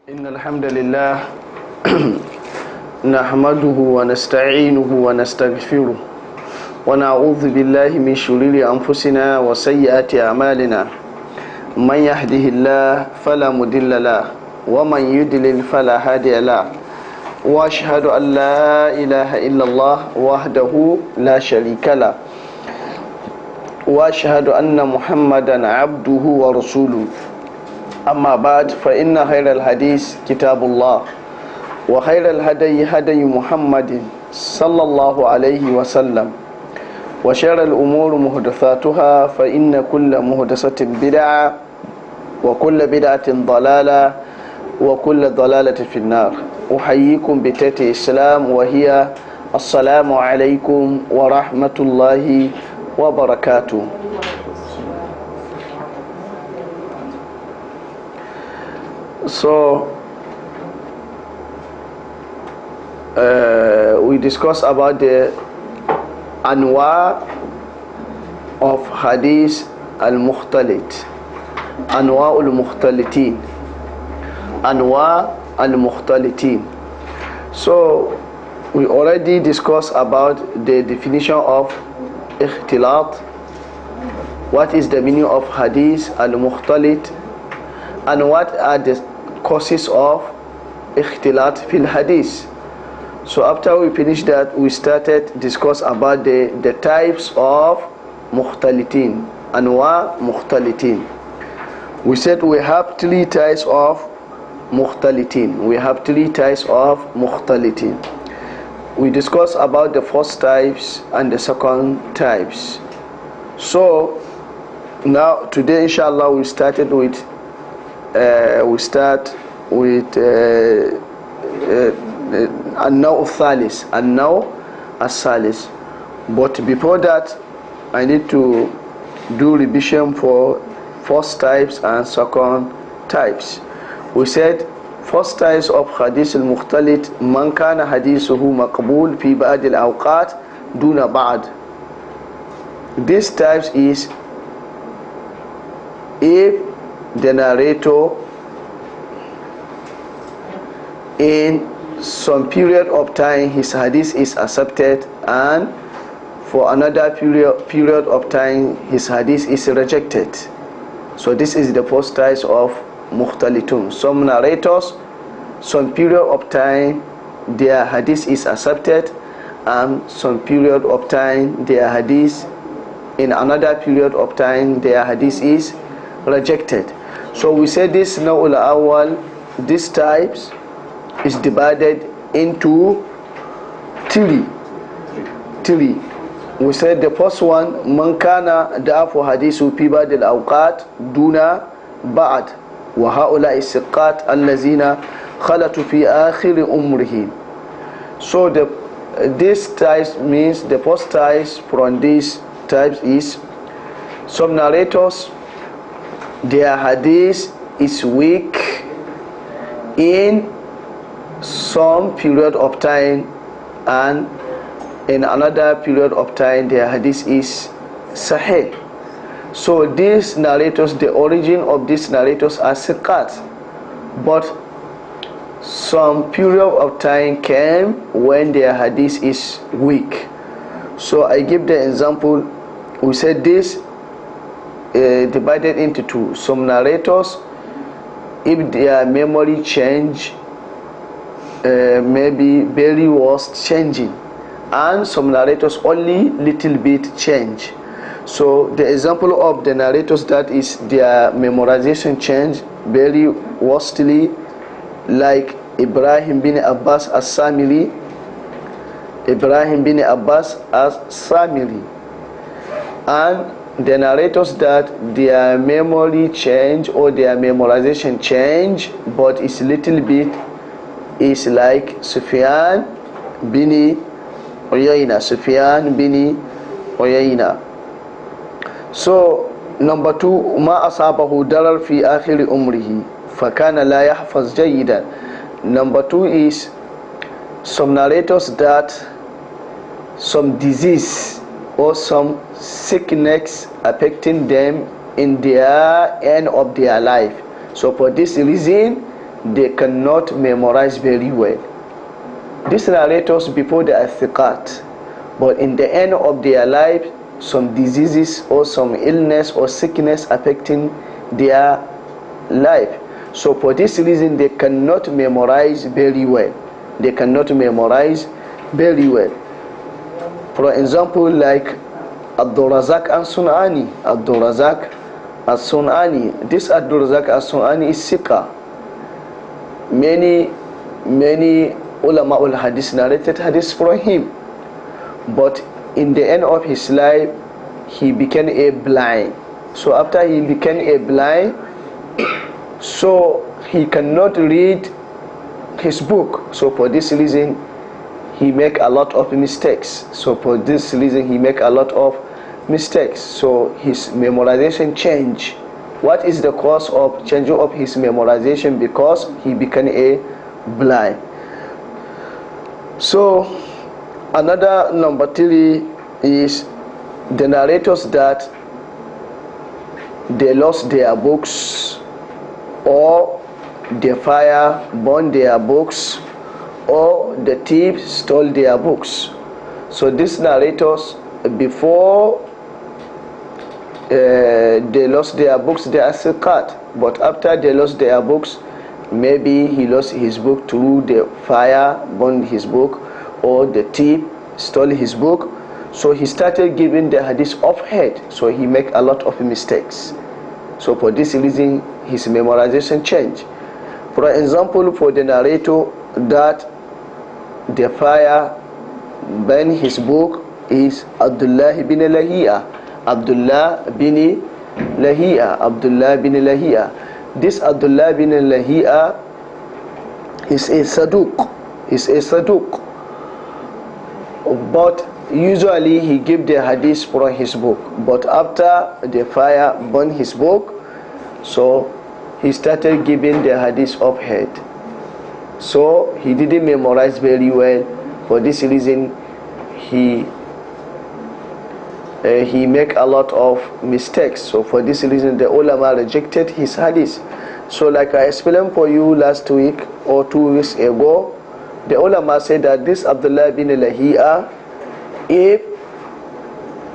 إن الحمد لله نحمده ونستعينه ونستغفره ونعوذ بالله من شرور أنفسنا وسيئات أعمالنا من يهده الله فلا مضل له ومن يضلل فلا هادي له وأشهد أن لا إله إلا الله وحده لا شريك له وأشهد أن محمدا عبده ورسوله أما بعد فإن خير الحديث كتاب الله وخير الهدي هدي محمد صلى الله عليه وسلم وشر الأمور محدثاتها فإن كل محدثة بدعة وكل بدعة ضلالة وكل ضلالة في النار. أحييكم بتحية الإسلام وهي السلام عليكم ورحمة الله وبركاته. So we discussed about the anwa of hadith al-mukhtalit, anwa al-mukhtalitin, anwa al-mukhtalitin. So we already discussed about the definition of ikhtilat, what is the meaning of hadith al-mukhtalit, and what are the causes of ikhtilat fil hadith. So after we finished that, we started discuss about the types of mukhtalitin, anwa mukhtalitin. We said we have three types of mukhtalitin. We have three types of mukhtalitin. We discussed about the first types and the second types. So now today inshallah we start with النوع الثالث. But before that, I need to do revision for first types and second types. We said first types of hadith al-mukhtalit man kana hadithuhu maqbul fi ba'd al-awqat duna ba'd. This types is if the narrator in some period of time his hadith is accepted, and for another period of time his hadith is rejected. So this is the first type of mukhtalitun. Some narrators, some period of time their hadith is accepted, and some period of time their hadith, in another period of time their hadith is rejected. So we say this naw'ul awwal, these types is divided into three. We said the first one, man kana da'afu hadithu fi ba'd al-awqat duna ba'd wa ha'ula'i siqat allazina khalatu fi akhir umrihi. So this types means the first types from these types is some narrators their hadith is weak in some period of time, and in another period of time their hadith is sahih. So these narrators, the origin of these narrators are siqat, but some period of time came when their hadith is weak. So I give the example. We said this divided into two. Some narrators, if their memory change, maybe very was changing, and some narrators only little bit change. So the example of the narrators that is their memorization change very worstly, like Ibrahim bin Abbas as-Samiri, and the narrators that their memory change or their memorization change but it's little bit, is like Sufyan bin Uyayna. So number two, ma asabahu darar fi akhir umrihi fakana la yahfaz jayidan. Number two is some narrators that some disease or some sickness affecting them in their end of their life. So for this reason they cannot memorize very well. These narrators, before they are thiqat, but in the end of their life, some diseases or some illness or sickness affecting their life. So for this reason, they cannot memorize very well. They cannot memorize very well. For example, like Abdurrazak al-Sun'ani. Abdurrazak al-Sun'ani. This Abdurrazak al-Sun'ani is Sikha. Many ulama al-Hadith narrated hadith from him. But in the end of his life, he became a blind. So after he became a blind, so he cannot read his book. So for this reason, he make a lot of mistakes. So for this reason, he make a lot of mistakes. So his memorization change. What is the cause of changing of his memorization? Because he became a blind. So another number 3 is the narrators that they lost their books, or the fire burned their books, or the thieves stole their books. So these narrators, before they lost their books, they are still cut. But after they lost their books, maybe he lost his book through the fire burned his book, or the thief stole his book. So he started giving the hadith off head. So he make a lot of mistakes. So for this reason, his memorization changed. For example, for the narrator that the fire burned his book is Abdullah bin Lahiya. Abdullah bin Lahiya. Abdullah bin Lahiya. This Abdullah bin Lahiya is a Saduq. Is a Saduq. But usually he give the hadith from his book. But after the fire burned his book, so he started giving the hadith off head. So he didn't memorize very well. For this reason, he make a lot of mistakes. So for this reason, the ulama rejected his hadith. So like I explained for you last week or 2 weeks ago, the ulama said that this Abdullah bin Lahiya, if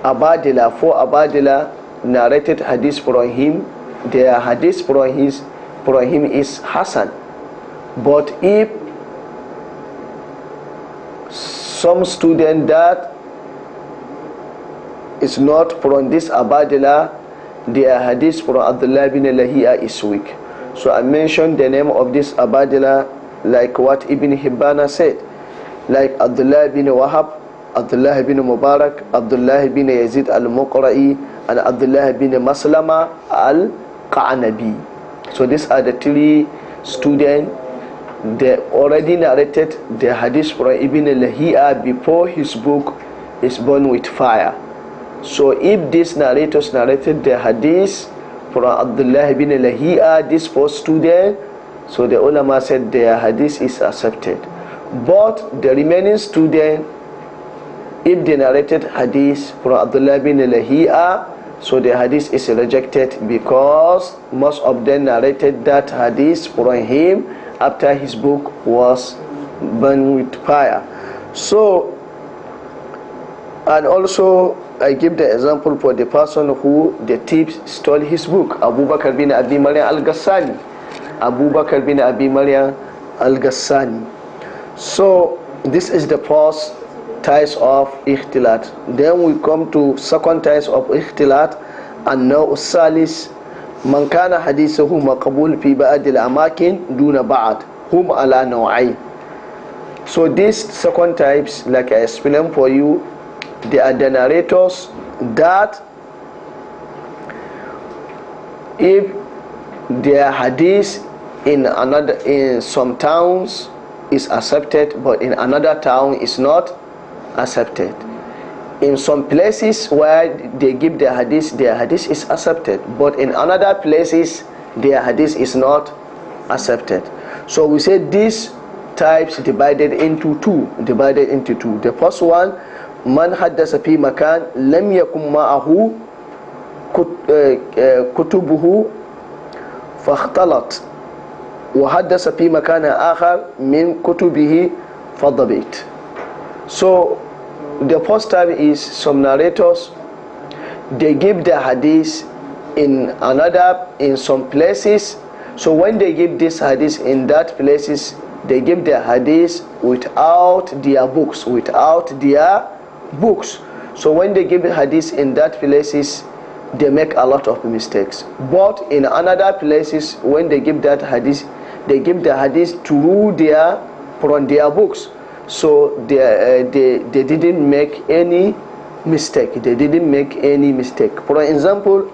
Abadila, for Abadila narrated hadith from him, their hadith from him is Hasan. But if some student that is not from this Abadila, their hadith from Abdullah bin Lahiya is weak. So I mentioned the name of this Abadila, like what Ibn Hibbana said, like Abdullah bin Wahab, Abdullah bin Mubarak, Abdullah bin Yazid al-Muqra'i, and Abdullah bin Maslama al-Qa'nabi. So these are the 3 students. They already narrated the hadith from Ibn Lahiya before his book is burned with fire. So if these narrators narrated the hadith from Abdullah bin Lahiya, this 4 students, so the ulama said their hadith is accepted. But the remaining students, if they narrated hadith from Abdullah bin Lahiya, so the hadith is rejected, because most of them narrated that hadith from him after his book was burned with fire. So, and also I give the example for the person who the thief stole his book, Abu Bakr bin Abi Maryam al-Ghassani. Abu Bakr bin Abi Maryam al-Ghassani. So this is the first types of ikhtilat. Then we come to second types of ikhtilat, and now salis man kana hadithuhu maqbul fi ba'd al-amakin duna ba'd hum ala naw'ain. So these second types, like I explained for you, they are the narrators that if their hadith in some towns is accepted, but in another town is not accepted. In some places where they give their hadith is accepted, but in another places their hadith is not accepted. So we say these types divided into two. The first one, man haddasa fi makan lam yakun ma'ahu kutubuhu fakhtalat. وحدث في مكان آخر من كتبه فضبط. So the first time is some narrators, they give the hadith in some places. So when they give this hadith in that places, they give the hadith without their books, So when they give hadith in that places, they make a lot of mistakes. But in another places, when they give that hadith, they give the hadith from their books. So they didn't make any mistake. For example,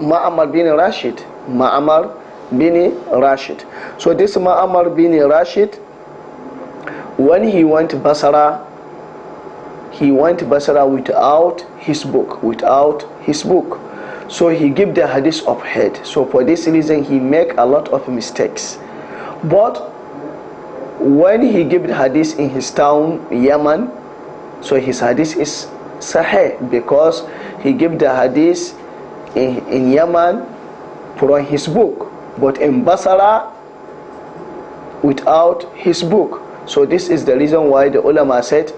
Ma'amar bin Rashid. So this Ma'amar bin Rashid, when he went Basra without his book. So he give the hadith of head. So for this reason he make a lot of mistakes. But when he give the hadith in his town Yemen, so his hadith is sahih because he give the hadith in Yemen from his book, but in Basra without his book. So this is the reason why the ulama said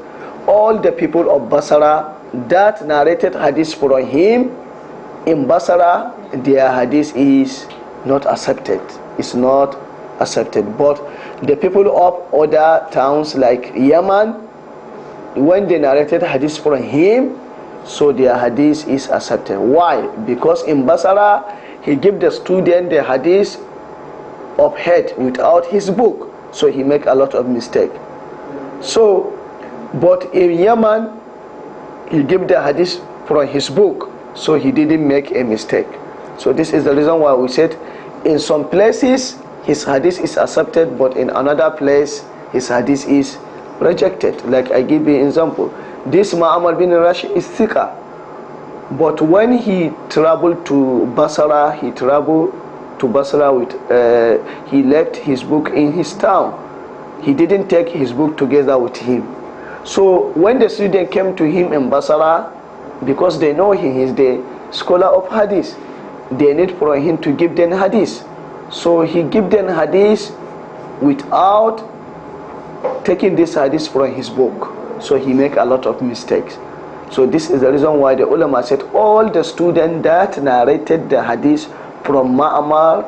all the people of Basra that narrated hadith from him in Basra, their hadith is not accepted. But the people of other towns like Yemen, when they narrated hadith from him, so their hadith is accepted. Why? Because in Basra he give the student the hadith of head without his book, so he make a lot of mistake. So but in Yemen he give the hadith from his book, so he didn't make a mistake. So this is the reason why we said in some places his hadith is accepted, but in another place his hadith is rejected. Like I give you an example, this Ma'amar bin Rashid is thiqa, but when he traveled to Basra, he left his book in his town. He didn't take his book together with him. So when the student came to him in Basra, because they know he is the scholar of hadith, they need for him to give them hadith. So he give them hadith without taking this hadith from his book. So he make a lot of mistakes. So this is the reason why the ulama said all the students that narrated the hadith from Ma'amar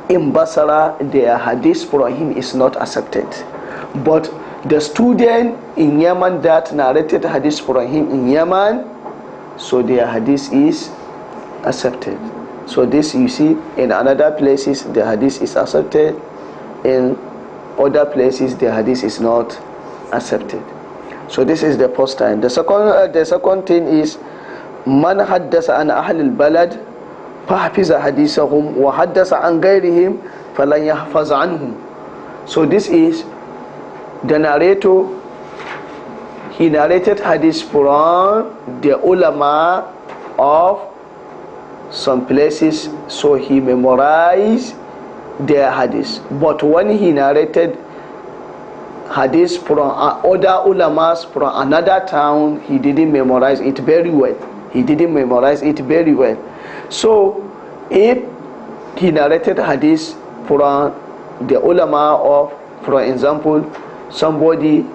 in Basra, their hadith from him is not accepted. But the student in Yemen that narrated hadith from him in Yemen, so their hadith is accepted. So this you see in other places the hadith is accepted, in other places the hadith is not accepted. So this is the first time. The second thing is man haddasa an ahl al-balad fahfiza hadithahum wa haddasa an ghayrihim falan yahfaz anhum. So this is the narrator, he narrated hadith from the ulama of some places, so he memorized their hadith. But when he narrated hadith from other ulamas from another town, he didn't memorize it very well. So if he narrated hadith from the ulama of, for example, somebody,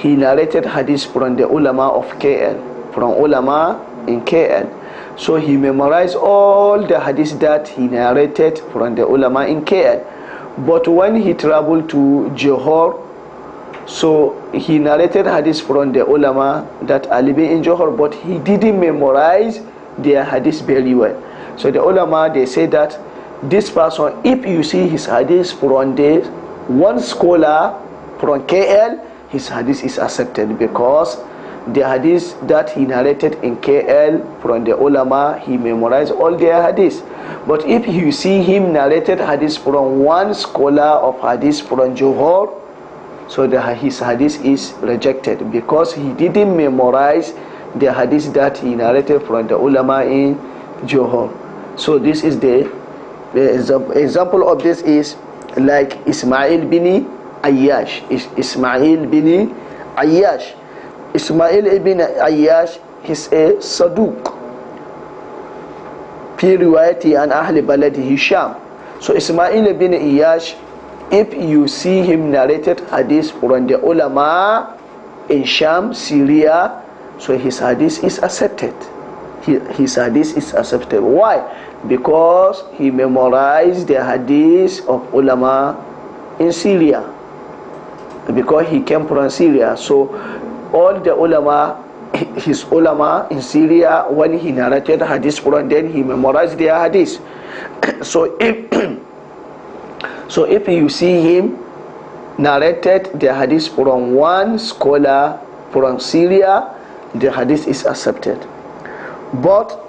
he narrated hadith from the ulama of KL, from ulama in KL, so he memorized all the hadith that he narrated from the ulama in KL. But when he traveled to Johor, so he narrated hadith from the ulama that are living in Johor, but he didn't memorize their hadith very well. So the ulama, they say that this person, if you see his hadith from the one scholar from KL, his hadith is accepted, because the hadith that he narrated in KL from the ulama, he memorized all their hadith. But if you see him narrated hadith from one scholar of hadith from Johor, so his hadith is rejected, because he didn't memorize the hadith that he narrated from the ulama in Johor. So this is the example of this is like Ismail bin Ayyash. Ismail bin Ayyash, he's a Saduq. في روايته عن أهل بلده الشام. So Ismail bin Iyash, if you see him narrated hadith from the ulama in Sham, Syria, so his hadith is accepted. His hadith is accepted. Why? Because he memorized the hadith of ulama in Syria. Because he came from Syria. So all the ulama, his ulama in Syria, when he narrated hadith from them, he memorized their hadith. So if you see him narrated the hadith from one scholar from Syria, the hadith is accepted. But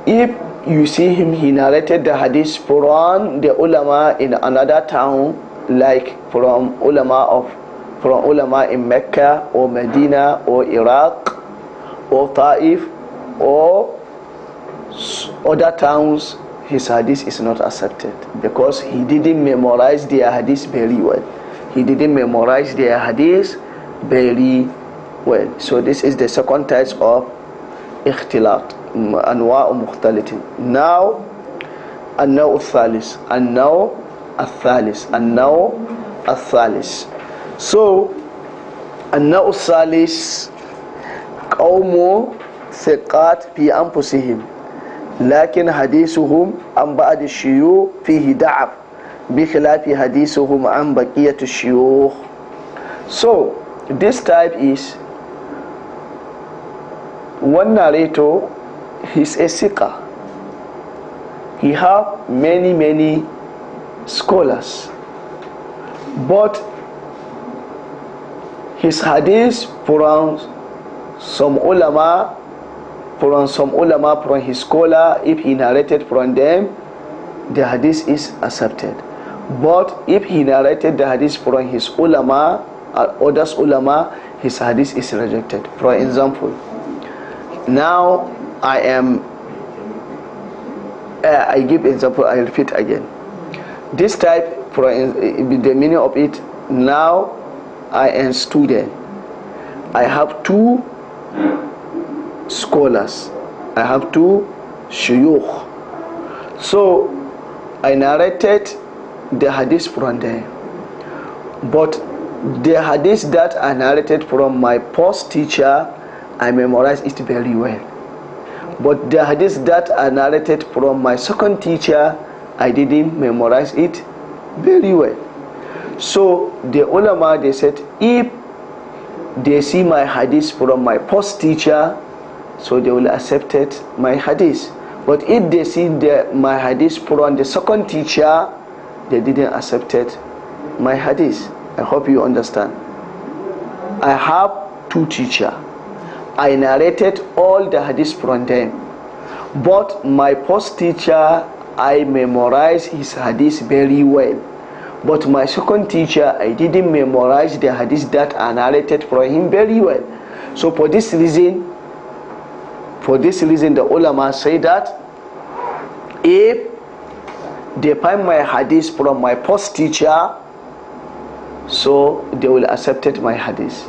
if you see him, he narrated the hadith from the ulama in another town, like from ulama in Mecca or Medina or Iraq or Taif or other towns, his hadith is not accepted because he didn't memorize their hadith very well. He didn't memorize their hadith very well. So this is the second type of ikhtilat, anwa' mukhtalitin. Now النوع الثالث. So النوع الثالث قوم ثقات في أنفسهم لكن حديثهم عن بعض الشيوخ فيه ضعف بخلاف حديثهم عن بقية الشيوخ. So this type is one narrator, he's a seeker. He have many scholars, but his hadith from some ulama, from his scholar, if he narrated from them, the hadith is accepted. But if he narrated the hadith from his ulama, others ulama, his hadith is rejected. For example, now I give example, I repeat again. This type, for the meaning of it, now I am student. I have two scholars. I have two shuyukh. So I narrated the hadith from them. But the hadith that I narrated from my first teacher, I memorized it very well. But the hadith that I narrated from my second teacher, I didn't memorize it very well. So the ulama, they said, if they see my hadith from my first teacher, so they will accept it, my hadith. But if they see my hadith from the second teacher, they didn't accept it, my hadith. I hope you understand. I have two teachers. I narrated all the hadith from them. But my first teacher, I memorized his hadith very well. But my second teacher, I didn't memorize the hadith that I narrated from him very well. So for this reason, the ulama say that if they find my hadith from my first teacher, so they will accept my hadith.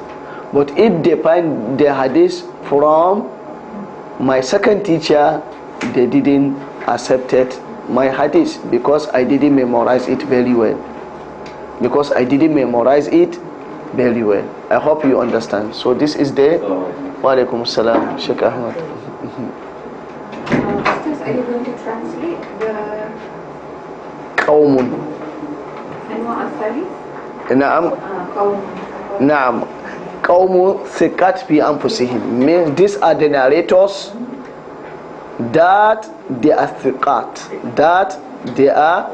But if they find the hadith from my second teacher, they didn't accept my hadith because I didn't memorize it very well. I hope you understand. So this is the Wa alaikum salam, Sheikh Ahmad. Are you going to translate the Qawmun? Anwa' al-Thalith? Naam. Qawmu thiqat fi anfusihim means these are the narrators that they are thiqat, that they are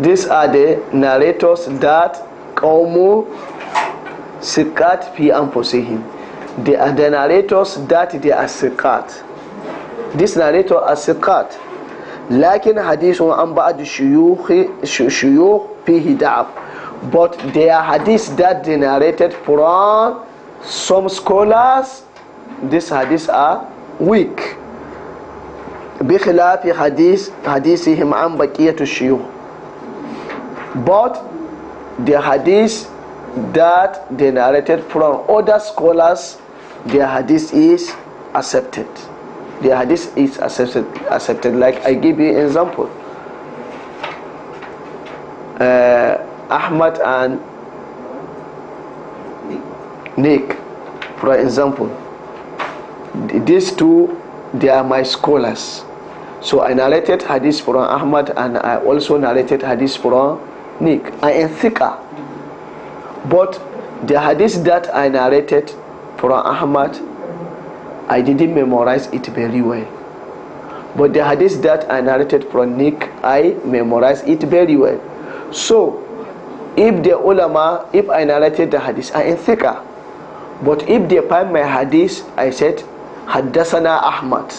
these are the narrators that qawmu thiqat fi anfusihim. They are the narrators that they are thiqat. These narrators are thiqat. لكن حديثهم عن بعض الشيوخ فيه ضعف. But their hadith that they narrated from some scholars, these hadiths are weak. بخلاف حديثهم عن بقية الشيوخ. But the hadith that they narrated from other scholars, their hadith is accepted. Their hadith is accepted. Like I give you an example. Ahmad and Nick, for example, these two, they are my scholars. So I narrated hadith from Ahmad and I also narrated hadith from Nick. I am thicker. But the hadith that I narrated from Ahmad, I didn't memorize it very well. But the hadith that I narrated from Nick, I memorized it very well. So if the ulama, if I narrated the hadith, I am thicker. But if they find my hadith, I said Haddasana Ahmad.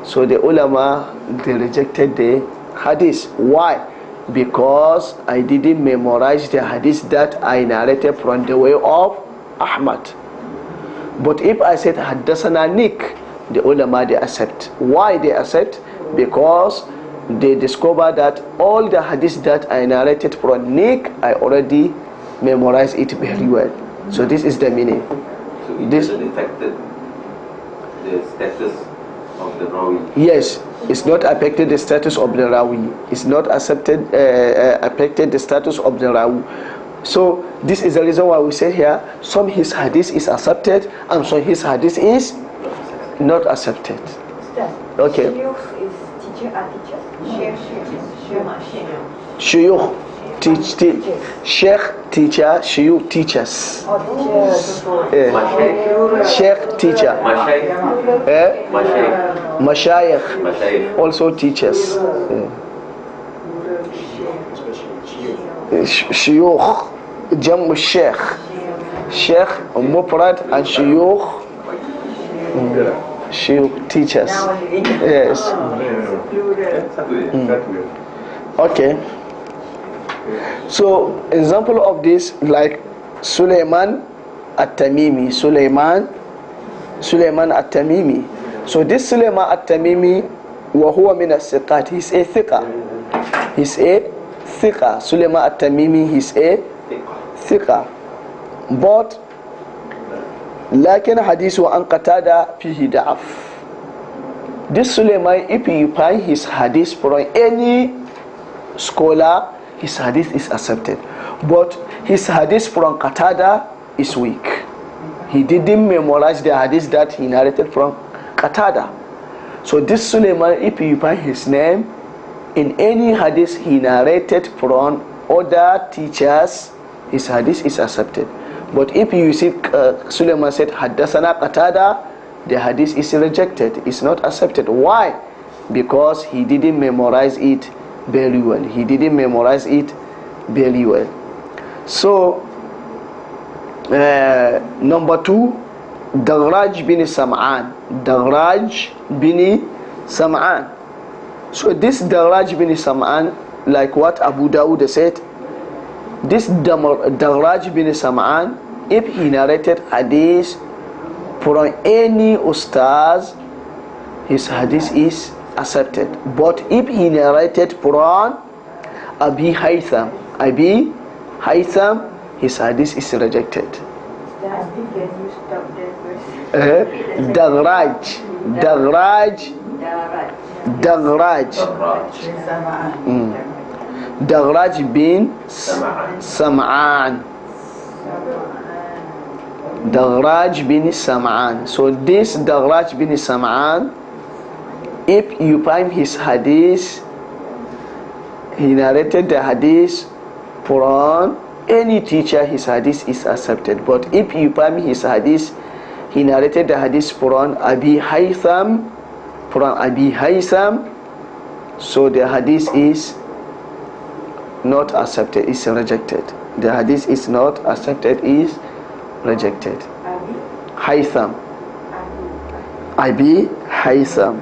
So the ulama, they rejected the hadith. Why? Because I didn't memorize the hadith that I narrated from the way of Ahmad. But if I said Haddasana Nick, the ulama, they accept. Why they accept? Because they discover that all the hadith that I narrated from Nick, I already memorized it very well. So this is the meaning. So it doesn't affect the status of the rawi? Yes, it's not affected the status of the rawi. It's not affected the status of the rawi. So this is the reason why we say here, some his hadith is accepted and some his hadith is not accepted. Okay. Shuyukh, Sheikh, teacher, shuyukh, teachers. Sheikh, teacher. Mashayikh, also teachers. Shuyukh, Jamu Sheikh. Sheikh, Mufrad, and shuyukh, shuyukh, teachers. Yes. Okay. So example of this, like Sulaiman at-Tamimi. Sulaiman at-Tamimi. So this Sulaiman at-Tamimi, وهو من الثقات. He's a thiqa. He's a thiqa. Sulaiman at-Tamimi, he's a thiqa. But لكن حديثه عن قتادة فيه ضعف. This Sulaiman, if you find his hadith from any scholar, his hadith is accepted. But his hadith from Qatada is weak. He didn't memorize the hadith that he narrated from Qatada. So this Sulaiman, if you find his name in any hadith he narrated from other teachers, his hadith is accepted. But if you see Sulaiman said Haddasana Qatada, the hadith is rejected. It's not accepted. Why? Because he didn't memorize it very well. He didn't memorize it very well. So number 2, Daraj bin Sam'an. Daraj bin Sam'an. So this Daraj bin Sam'an, like what Abu Dawud said, this Daraj bin Sam'an, if he narrated hadith from any ustaz, his hadith is accepted. But if he narrated from Abi Haytham, his hadith is rejected. Daraj bin Sam'an. Daraj bin Sam'an. So this Daraj bin Sam'an, if you find his hadith, he narrated the hadith from any teacher, his hadith is accepted. But if you find his hadith, he narrated the hadith from Abi Haytham, so the hadith is not accepted, is rejected. The hadith is not accepted, is rejected. Haytham, Abi Haytham.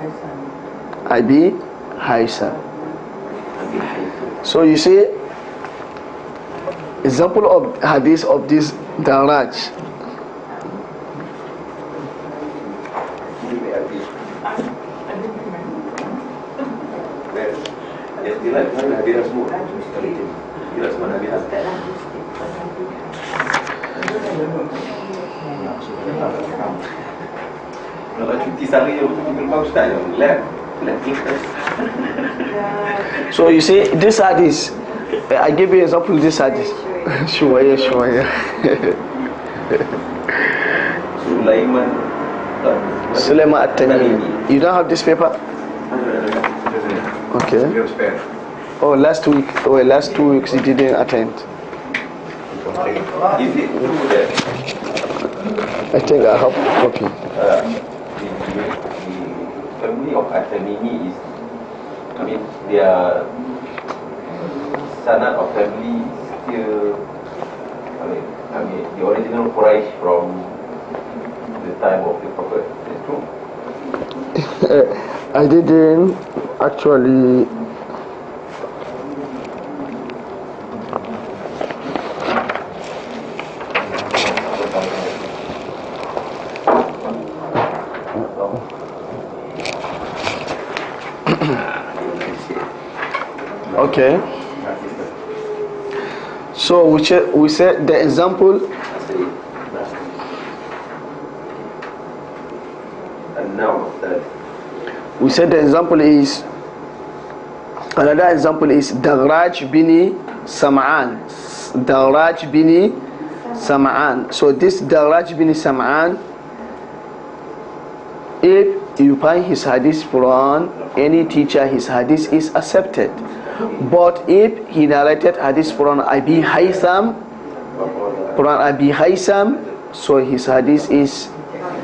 So you see, example of hadith of this Daraj. Kalau cuti sehari je untuk pergi rumah ustaz je. Lab kita. So you see, this hadith, I give you an example of this hadith. Sure. Sulaiman at-Tamimi. You don't have this paper? Okay. Oh, last 2 weeks you didn't attend. Is it true that I think I have a copy. the family of At-Tamimi is, I mean, their sanad of family is still, I mean, the original Quraysh from the time of the Prophet. Is it true? I didn't actually. Okay. So we said the example. And now that We said the example is, another example is Daraj bin Sam'an. Daraj bin Sam'an. So this Daraj bin Sam'an, if you find his hadith from any teacher, his hadith is accepted. But if he narrated hadith from Abi Haytham, so his hadith is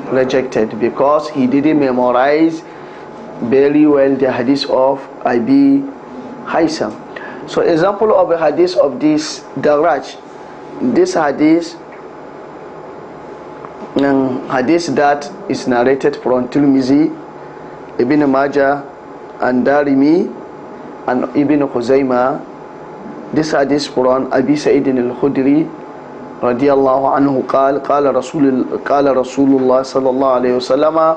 rejected because he didn't memorize very well the hadith of Abi Haytham. So example of a hadith of this Daraj, this hadith that is narrated from Tirmizi, Ibn Majah and Darimi and Ibn Khuzaymah. This hadith from Abi Sa'id al-Khudri radiyallahu anhu قال رسول الله صلى الله عليه وسلم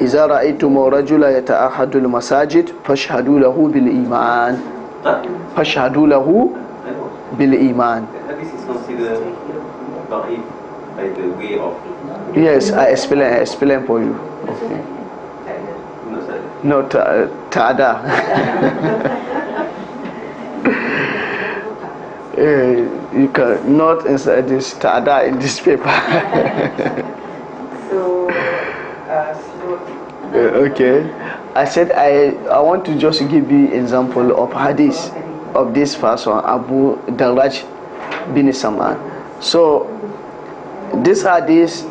إذا رأيتم رجلا يتأحد المساجد فاشهدوا له بالإيمان. فاشهدوا له بالإيمان. this is considered da'if by the way of. Yes, I explain for you. Okay. No, ta'ada. You can not inside this ta'ada in this paper. Okay. I said I want to just give you example of hadith of this person Abu Daraj bin Sam'an. So this hadith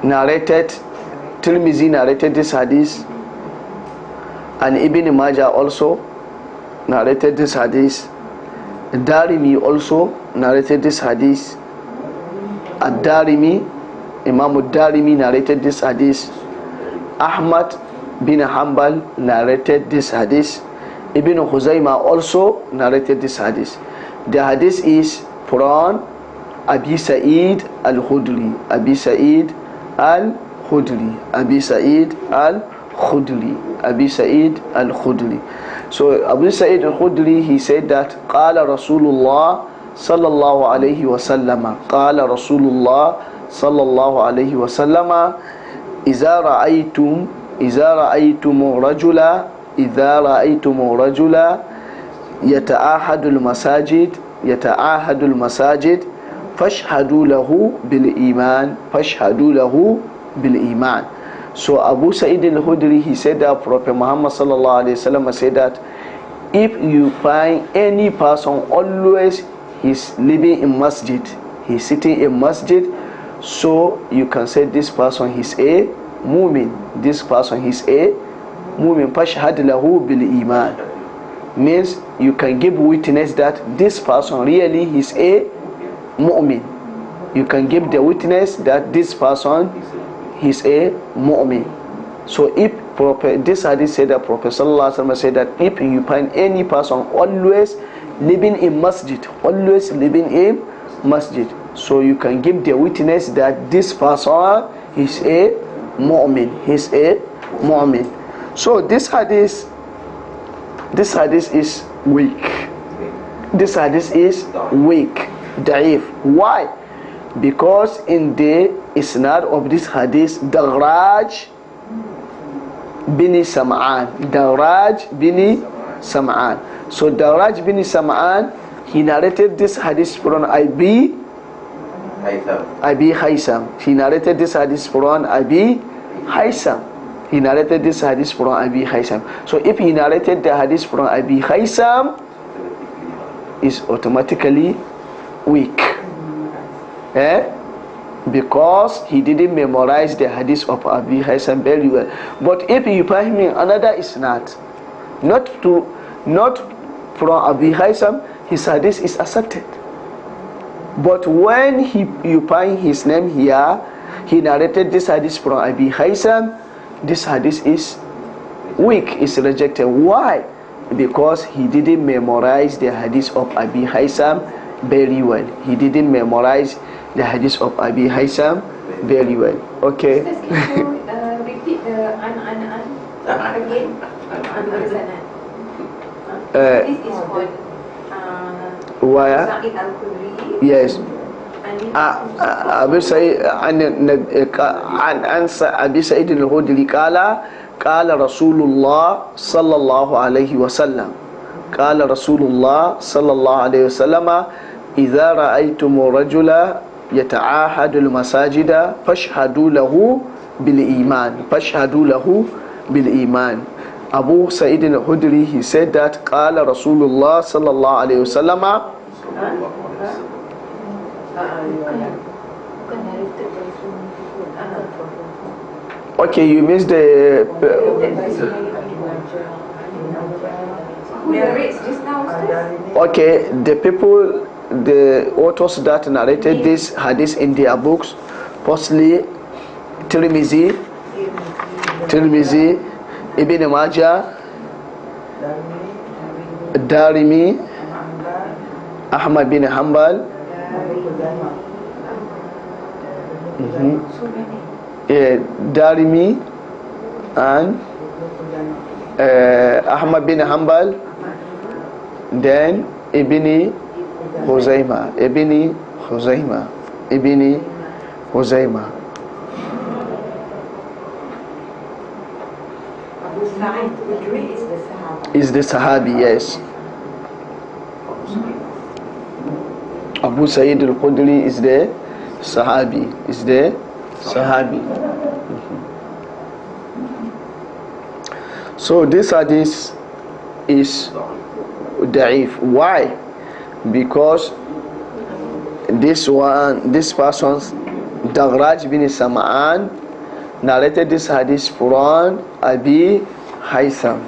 narrated, Tirmizi narrated this hadith, and Ibn Majah also narrated this hadith. Darimi also narrated this hadith. Ad-Darimi, Imam Ad-Darimi narrated this hadith. Ahmad bin Hanbal narrated this hadith. Ibn Khuzaymah also narrated this hadith. The hadith is from Abi Sa'id al-Khudri. Abi Sa'id al-Khudri. Abi Sa'id al-Khudri. Abi Sa'id al-Khudri. So Abu Sa'id al-Khudri, he said that قال رسول الله صلى الله عليه وسلم قال رسول الله صلى الله عليه وسلم إذا رأيتم رجلا يتعاهد المساجد فاشهدوا له بالإيمان. So Abu Sa'id al-Khudri, he said that Prophet Muhammad sallallahu alaihi wasallam said that if you find any person always he's living in masjid, he's sitting in masjid, so you can say this person is a mu'min. This person is a mu'min. Fashhad lahu bil iman means you can give witness that this person really is a mu'min. You can give the witness that this person is a mu'min. So if this hadith said that Prophet sallallahu alaihi wasallam said that if you find any person always living in masjid, so you can give the witness that this person is a mu'min. So this hadith is weak. this hadith is weak, da'if. Why? Because in the isnad of this hadith, Daraj bin Sam'an. So Daraj bin Sam'an, he narrated this hadith from Abi Haysam. He narrated this hadith from Abi Haysam. So if he narrated the hadith from Abi Haysam, is automatically weak. Because he didn't memorize the hadith of Abi Haysam very well. But if you find him another isnad, not from Abi Haysam, his hadith is accepted. But when you find his name here, he narrated this hadith from Abi Haysam, this hadith is weak, is rejected. Why? Because he didn't memorize the hadith of Abi Haysam very well. He didn't memorize the hadith of Abi Haysam very well. Okay. Can you repeat the an again? This is what Sa'id al-Khudri. Yes. أبي سعيد عن أبي سعيد الخدري قال رسول الله صلى الله عليه وسلم إذا رأيتم رجلا يتعاهد المساجد فاشهدوا له بالإيمان. Abu Sa'id al-Khudri, he said that قال رسول الله صلى الله عليه وسلم. Okay, you missed the okay, the people, the authors that narrated this hadith in their books, firstly Tirmizi, Ibn Majah, Darimi, Ahmad bin Hanbal, Darimi, and Ahmad bin Hanbal, then Ibn Huzaymah. Is the Sahabi, yes. Abu Sa'id al-Khudri is the Sahabi. So this hadith is da'if. Why? Because this person, Daraj bin Sam'an, narrated this hadith from Abi Haysam.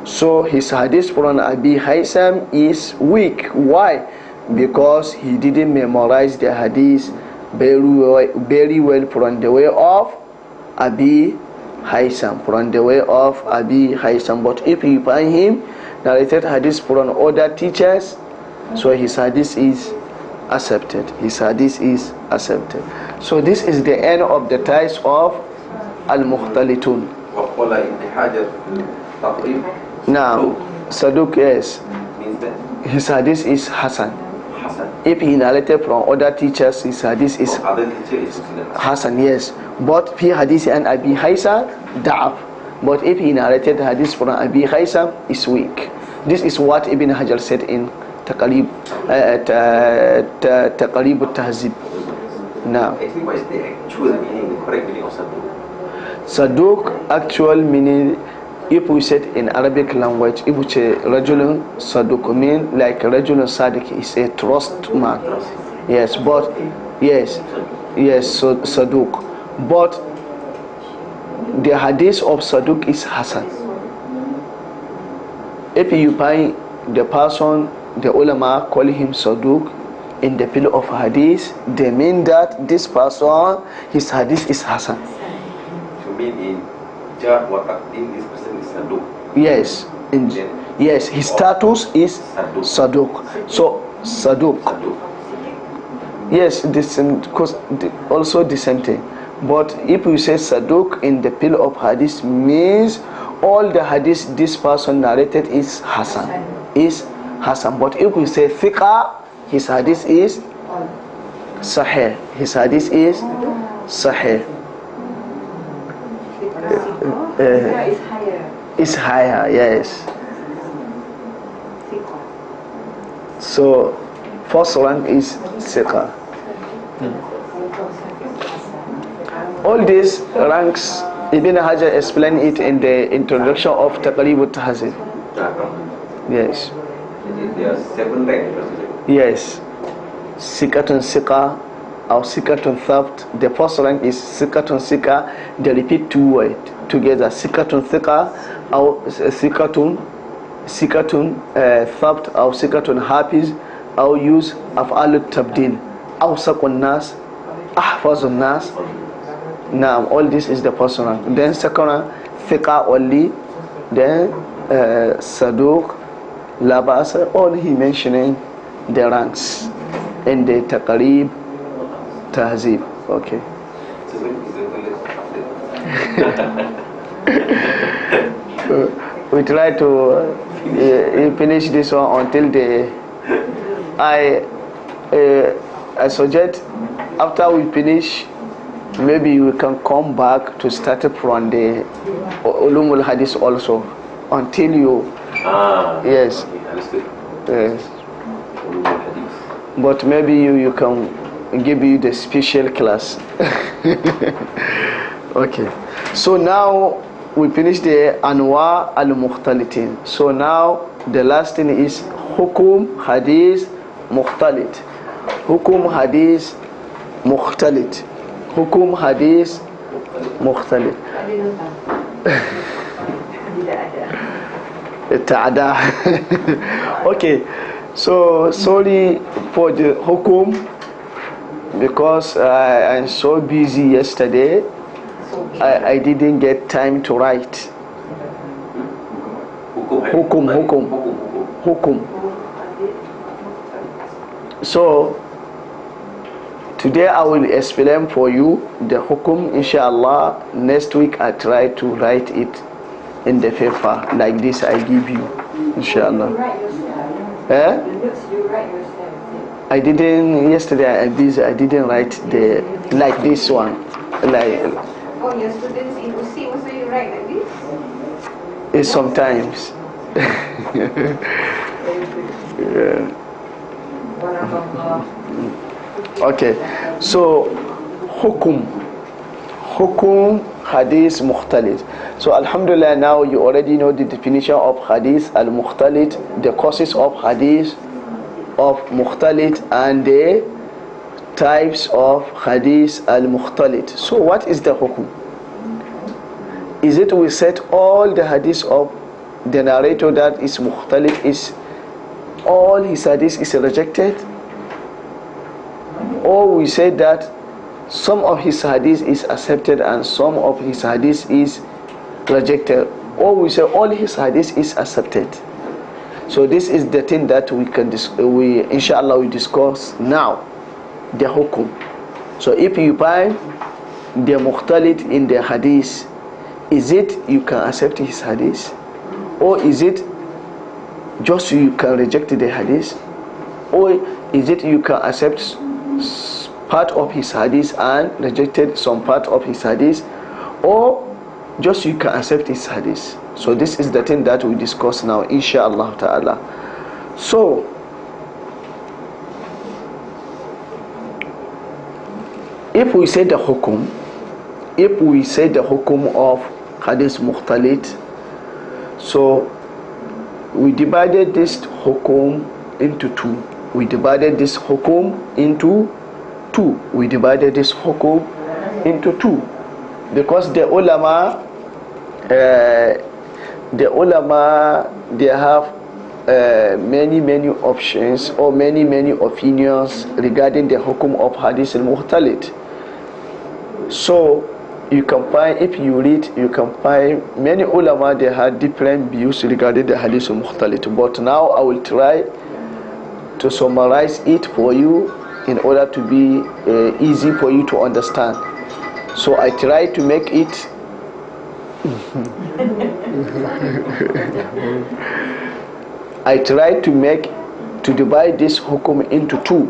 So his hadith from Abi Haysam is weak. Why? Because he didn't memorize the hadith very well from the way of Abi Haysam. But if you find him narrated hadith from other teachers, so his hadith is accepted. So this is the end of the ties of al-Mukhtalitun. Now, Saduk, yes, his hadith is Hasan. If he narrated from other teachers, his hadith is Hasan, yes. But fi hadith and Abi Haysam, da'af. But if he narrated hadith from Abi Haysam, is weak. This is what Ibn Hajar said in Taqrib al-Tahzib. Now, what is the actual meaning, the correct meaning of Saduk? Saduk, actual meaning, if we said in Arabic language, if we say Rajulun Saduk, mean like Rajulun Sadiq is a trust man. Yes, but so Saduk. But the hadith of Saduk is Hasan. If you find the person, the ulama call him Saduk in the field of hadith, they mean that this person, his hadith is Hasan. You mean in Jah wa Taqdim, this person is Saduk? Yes, his status is Saduk. So Saduk. Yes, this also the same thing. But if you say Saduk in the field of hadith, means all the hadith this person narrated is Hasan. But if we say thiqa, his hadith is sahih. His hadith is sahih. Is higher, yes. So first rank is thiqa. All these ranks, Ibn Hajar explained it in the introduction of Taqrib al-Tahzib. Yes. There are 7 ranks. Yes. Sikatun Sika or Sikatun Thabt. The first rank is Sikatun Sika. They repeat 2 words together. Sikatun Sika or Sikatun Thabt or Sikatun Hafiz or use Af'alut Tabdil. Awsaqun Nas, Ahfazun Nas. Now all this is the first rank. Then second rank, Thiqa only. Then Saduq, Labasa. All he mentioning the ranks in the Taqrib Tahzib. Okay. We try to finish this one until I suggest after we finish, maybe we can come back to start from the Ulum al-Hadith also until you yes. Yes. But maybe you can give you the special class. Okay. So now we finish the Anwa al-Mukhtalitin. So now the last thing is Hukum Hadith Mukhtalit. Hukum Hadith Mukhtalit. Hukum Hadith Mukhtalit. Ta'ada. Okay. So sorry for the Hukum because I'm so busy yesterday. I didn't get time to write. Hukum. So today I will explain for you the Hukum. Inshallah, next week I try to write it in the paper like this I give you. Inshallah. You write yourself. Eh? The notes you write yourself. I didn't yesterday. I didn't write the like this one. Like. Oh, your students in UC also you write like this? Sometimes. Yeah. Okay. So Hukum Hadith Mukhtalit. So Alhamdulillah, now you already know the definition of Hadith al-Mukhtalit, the causes of Hadith of Mukhtalit, and the types of Hadith al-Mukhtalit. So what is the Hukum? Is it we said all the Hadith of the narrator that is Mukhtalit is all his Hadith is rejected? Or we say that some of his Hadith is accepted and some of his Hadith is rejected? Or we say all his Hadith is accepted? So this is the thing that we can inshallah we discuss now, the Hukum. So if you find the Mukhtalit in the Hadith, is it you can accept his Hadith, or is it just you can reject the Hadith, or is it you can accept part of his Hadith and rejected some part of his Hadith, or just you can accept his Hadith? So this is the thing that we discuss now, inshallah ta'ala. So if we say the Hukum of Hadith Mukhtalit, so we divided this Hukum into 2. We divided this Hukum into 2. Because the ulama they have many options or many opinions regarding the Hukum of Hadith al-Mukhtalit. So you can find, if you read, you can find many ulama they had different views regarding the Hadith al-Mukhtalit. But now I will try to summarize it for you in order to be easy for you to understand. So I try to make it I try to divide this hukum into two.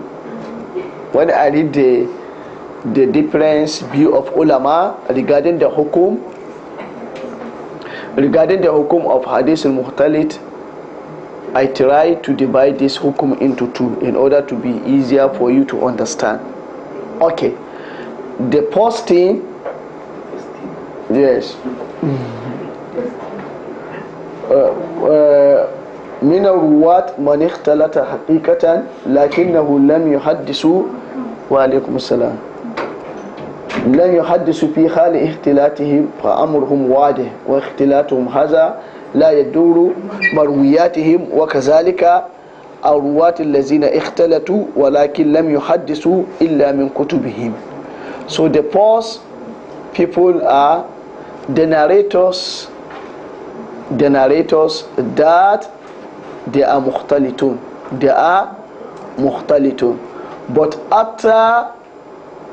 When I read the different view of ulama regarding the hukum of hadith al-mukhtalit, I try to divide this hukum into two in order to be easier for you to understand. Okay, the first thing, yes, من الرواة من اختلط حقيقة لكنه لم يحدث وعليكم السلام لم يحدث في حال اختلاطهم فأمرهم واضح واختلاطهم هذا لا يدور مروياتهم وكذلك الرواة الذين اختلطوا ولكن لم يحدثوا إلا من كتبهم. So the first people are the narrators that they are mukhtalitun. But after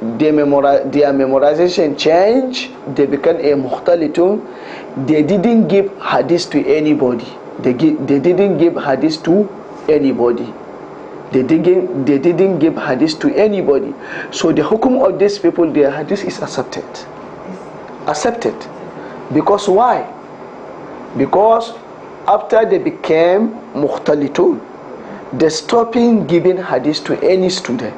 their memorization change, they become a mukhtalitun. They didn't give hadith to anybody. They didn't give hadith to anybody. They didn't give hadith to anybody. So the hukum of these people, their hadith is accepted. Because why? Because after they became mukhtalitun, they stopping giving hadith to any student.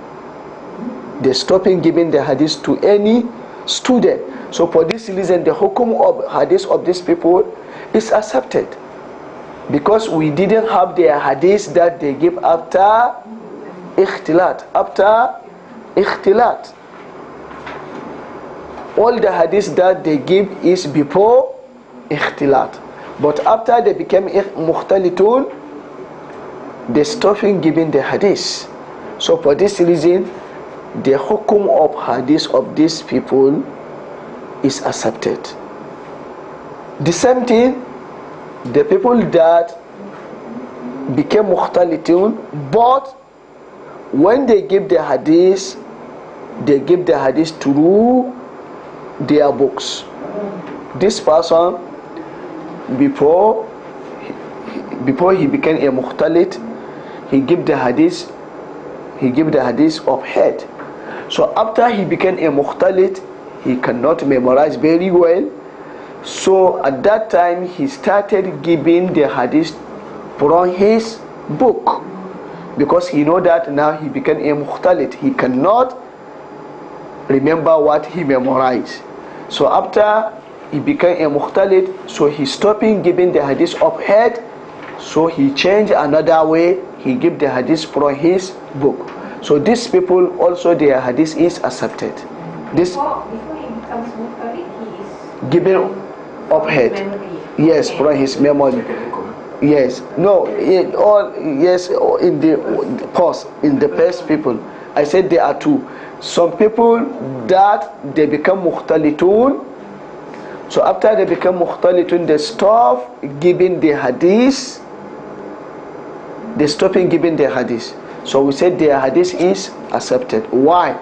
They stopping giving the hadith to any student. So for this reason, the hukum of hadith of these people is accepted, because we didn't have their hadith that they give after ikhtilat. All the hadith that they give is before ikhtilat. But after they became mukhtalitun, they stopping giving the hadith. So for this reason, the hukum of hadith of these people is accepted. The same thing, the people that became mukhtalitun, but when they give the hadith, they give the hadith through their books. This person, before he became a mukhtalit, he give the hadith of head. So after he became a mukhtalit, he cannot memorize very well. So at that time he started giving the hadith from his book, because he know that now he became a mukhtalit, he cannot remember what he memorized. So after he became a mukhtalit, so he stopping giving the hadith of head, so he changed another way, he give the hadith from his book. So these people also, their hadith is accepted. This Before he becomes mukhtalit, he is given of head, yes, from his memory. Yes, no, in the first people, I said there are two. Some people that they become mukhtalitun, so after they become mukhtalitun, they stop giving the hadith. They stopping giving the hadith. So we said their hadith is accepted. Why?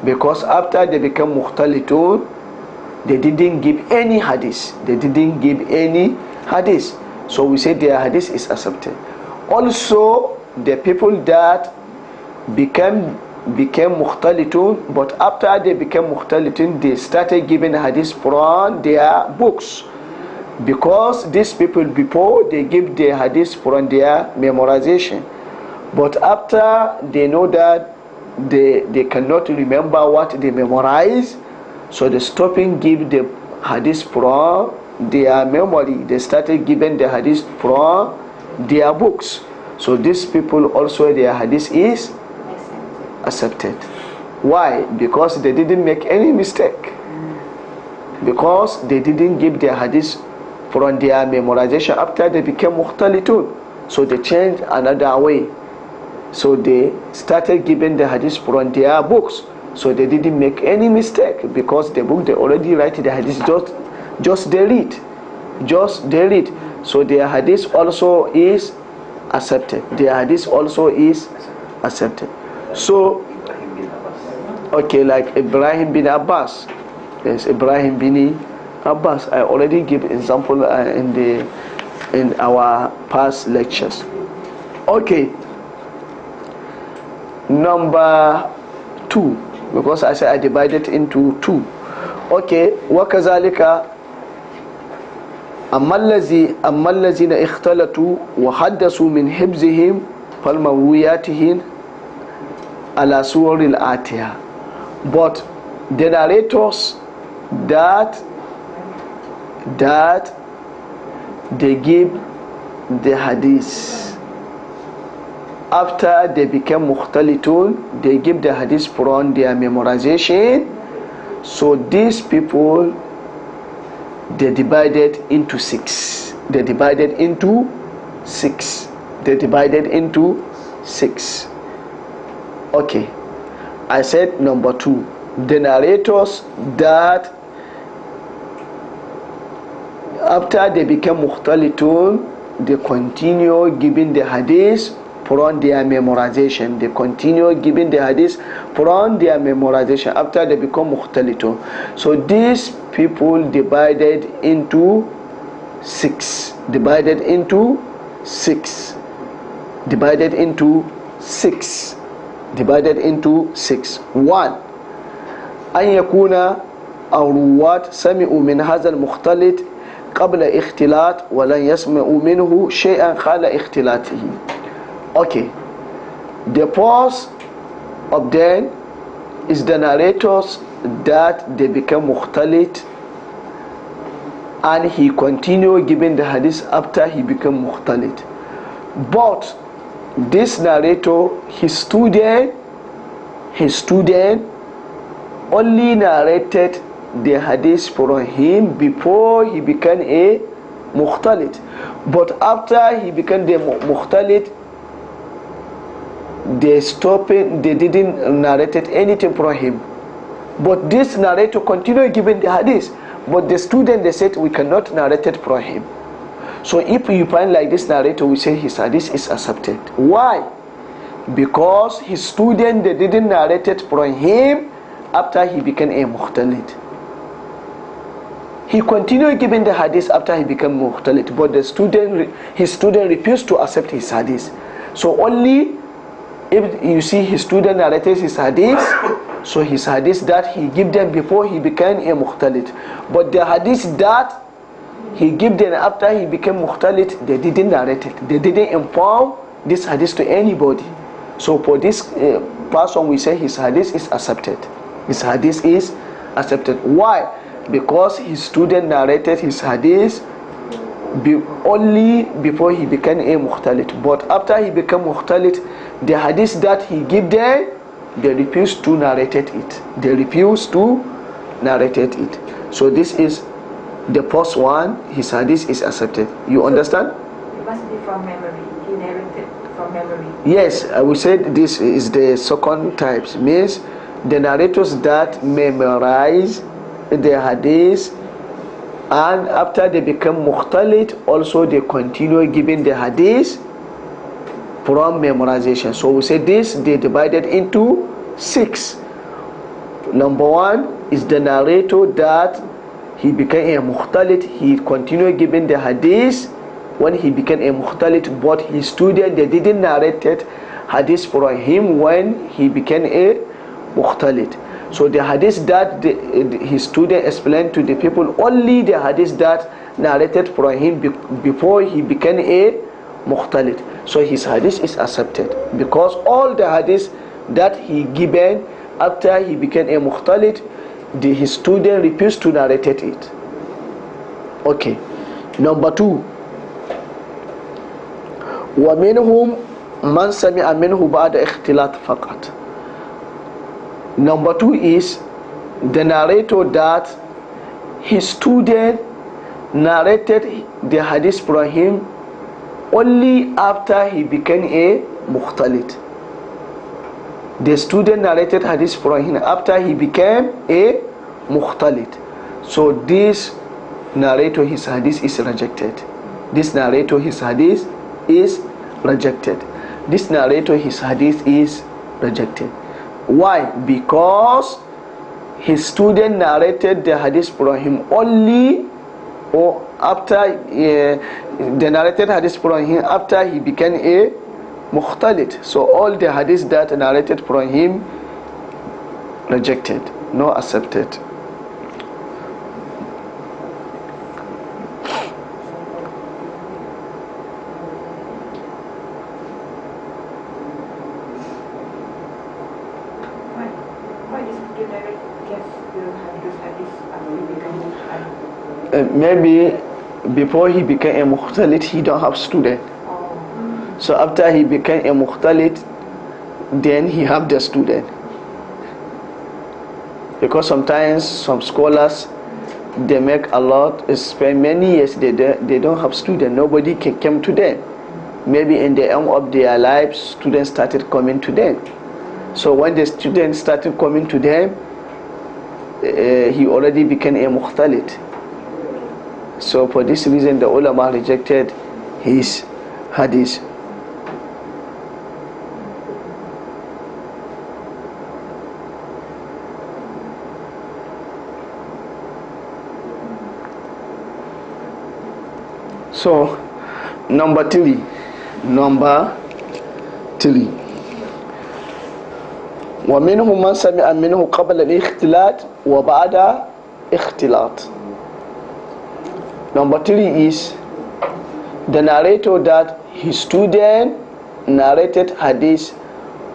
Because after they become mukhtalitun, they didn't give any hadith. So we said their hadith is accepted. Also, the people that became mukhtalitun, but after they became mukhtalitun, they started giving hadith from their books, because these people before they give their hadith from their memorization, but after they know that they cannot remember what they memorize, so they stopping give the hadith from their memory. They started giving the hadith from their books. So these people also, their hadith is accepted. Why? Because they didn't make any mistake, because they didn't give their hadith from their memorization after they became mukhtalitun. So they changed another way, so they started giving the hadith from their books. So they didn't make any mistake, because the book they already write the hadith, just they read. So their hadith also is accepted. So okay, like Ibrahim bin Abbas, yes, Ibrahim bin Abbas, I already give example in our past lectures. Okay. Number 2, because I said I divided into 2. Okay. وكذلك أما الذين اختلطوا وحدثوا من حفظهم فالمروياتهم على صور الآتية. But the narrators that they give the hadith after they became mukhtalitun, they give the hadith from their memorization. So these people, they divided into 6. They divided into 6. They divided into 6. Okay. I said number 2. The narrators that after they became mukhtalitun, they continue giving the hadith from their memorization. They continue giving the hadith from their memorization after they become mukhtalitun. So these people divided into 6. Divided into 6. Divided into 6. Divided into 6. 1. أن يكون الرواة سمعوا من هذا المختلط قبل اختلاط ولن يسمعوا منه شيئا خال اختلاطه. Okay. The first of them is the narrators that they became mukhtalit and he continued giving the hadith after he became mukhtalit. But this narrator, his student only narrated the hadith from him before he became a mukhtalit. But after he became the mukhtalit, they didn't narrate anything from him. But this narrator continued giving the hadith. But the student, they said, we cannot narrate it from him. So if you find like this narrator, we say his hadith is accepted. Why? Because his student, they didn't narrate it from him after he became a mukhtalit. He continued giving the hadith after he became mukhtalit, but his student refused to accept his hadith. So only if you see his student narrated his hadith, so his hadith that he gave them before he became a mukhtalit. But the hadith that he gave them after he became mukhtalit, they didn't narrate it. They didn't inform this hadith to anybody. So for this person, we say his hadith is accepted. His hadith is accepted. Why? Because his student narrated his hadith only before he became a mukhtalit. But after he became mukhtalit, the hadith that he gave them, they refused to narrate it. They refused to narrate it. So this is the first one. His hadith is accepted. You understand? It must be from memory. He narrated from memory. Yes, I will say this is the second type. Means the narrators that memorize the hadith and after they become mukhtalit, also they continue giving the hadith from memorization. So we say this, they divided into 6. Number 1 is the narrator that he became a mukhtalit, he continued giving the hadith when he became a mukhtalit, but his student, they didn't narrate hadith from him when he became a mukhtalit. So the hadith that his student explained to the people, only the hadith that narrated from him before he became a mukhtalit. So his hadith is accepted, because all the hadith that he given after he became a mukhtalit, his student refused to narrate it. Okay. Number 2. وَمِنْهُمْ مَنْ سَمِعَ مِنْهُ بَعْدَ اخْتِلَاطٍ فَقَطٍ. Number 2 is the narrator that his student narrated the hadith from him only after he became a mukhtalit. The student narrated hadith from him after he became a mukhtalit. So this narrator, his hadith is rejected. This narrator, his hadith is rejected. This narrator, his hadith is rejected. Why? Because his student narrated the hadith from him only, or after the narrated hadith from him after he became a mukhtalit. So all the hadiths that narrated from him rejected, no accepted. Why is the direct guess the hadith after he become maybe before he became a mukhtalit, he don't have student. So after he became a mukhtalit, then he have the student. Because sometimes some scholars, they make a lot, spend many years, they don't have student. Nobody can come to them. Maybe in the end of their lives, students started coming to them. So when the students started coming to them, he already became a mukhtalit. So for this reason, the ulama rejected his hadith. So number three, ومنهم من سمع منه قبل الاختلاط وبعد اختلاط. Number three is the narrator that his student narrated hadith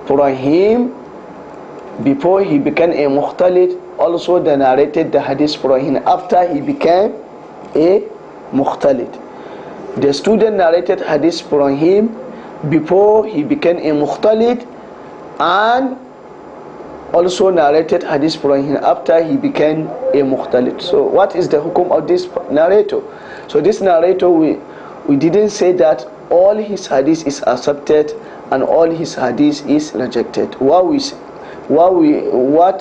from him before he became a mukhtalit, also they narrated the hadith from him after he became a mukhtalit. The student narrated hadith from him before he became a mukhtalit, and also narrated hadith from him after he became a mukhtalit. So what is the hukum of this narrator? So this narrator, we didn't say that all his hadith is accepted and all his hadith is rejected. What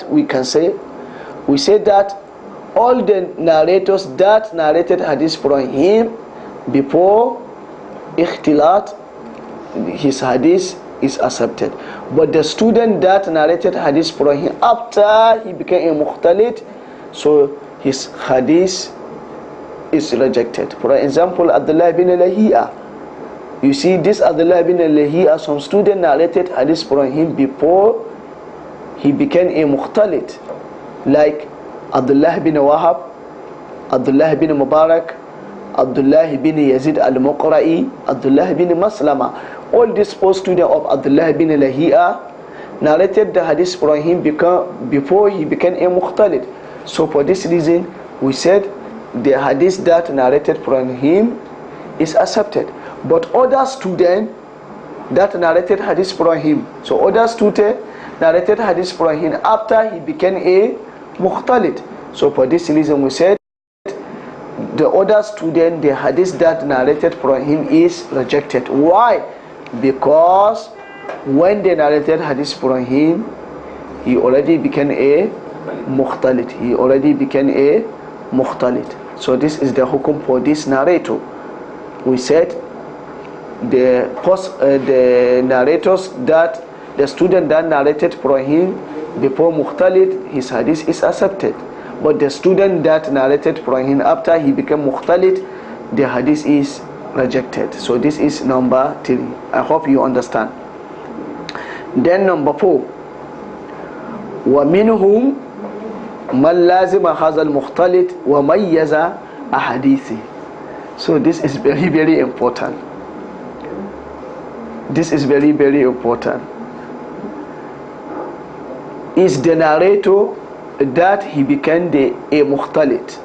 we can say, we say that all the narrators that narrated hadith from him before ikhtilat, his hadith is accepted. But the student that narrated hadith from him after he became a mukhtalit, so his hadith is rejected. For example, Abdullah bin Lahiya. You see, this Abdullah bin Lahiya, some student narrated hadith from him before he became a mukhtalit, like Abdullah bin Wahab, Abdullah bin Mubarak, Abdullah bin Yazid al-Muqra'i, Abdullah bin Maslama. All these four students of Abdullah bin Lahiya narrated the hadith from him before he became a mukhtalit. So for this reason, we said the hadith that narrated from him is accepted. But other student that narrated hadith from him, so other student narrated hadith from him after he became a mukhtalit. So for this reason, we said the other student, the hadith that narrated from him is rejected. Why? Because when they narrated hadith from him, he already became a mukhtalit. So this is the hukum for this narrator. We said the narrators that the student that narrated from him before mukhtalit, his hadith is accepted. But the student that narrated from him after he became mukhtalit, the hadith is rejected. So this is number 3. I hope you understand. Then number 4, ومنهم من لازم هذا المختلط وميز أحاديثه. So this is very, very important. This is very, very important. Is the narrator that he became a mukhtalit,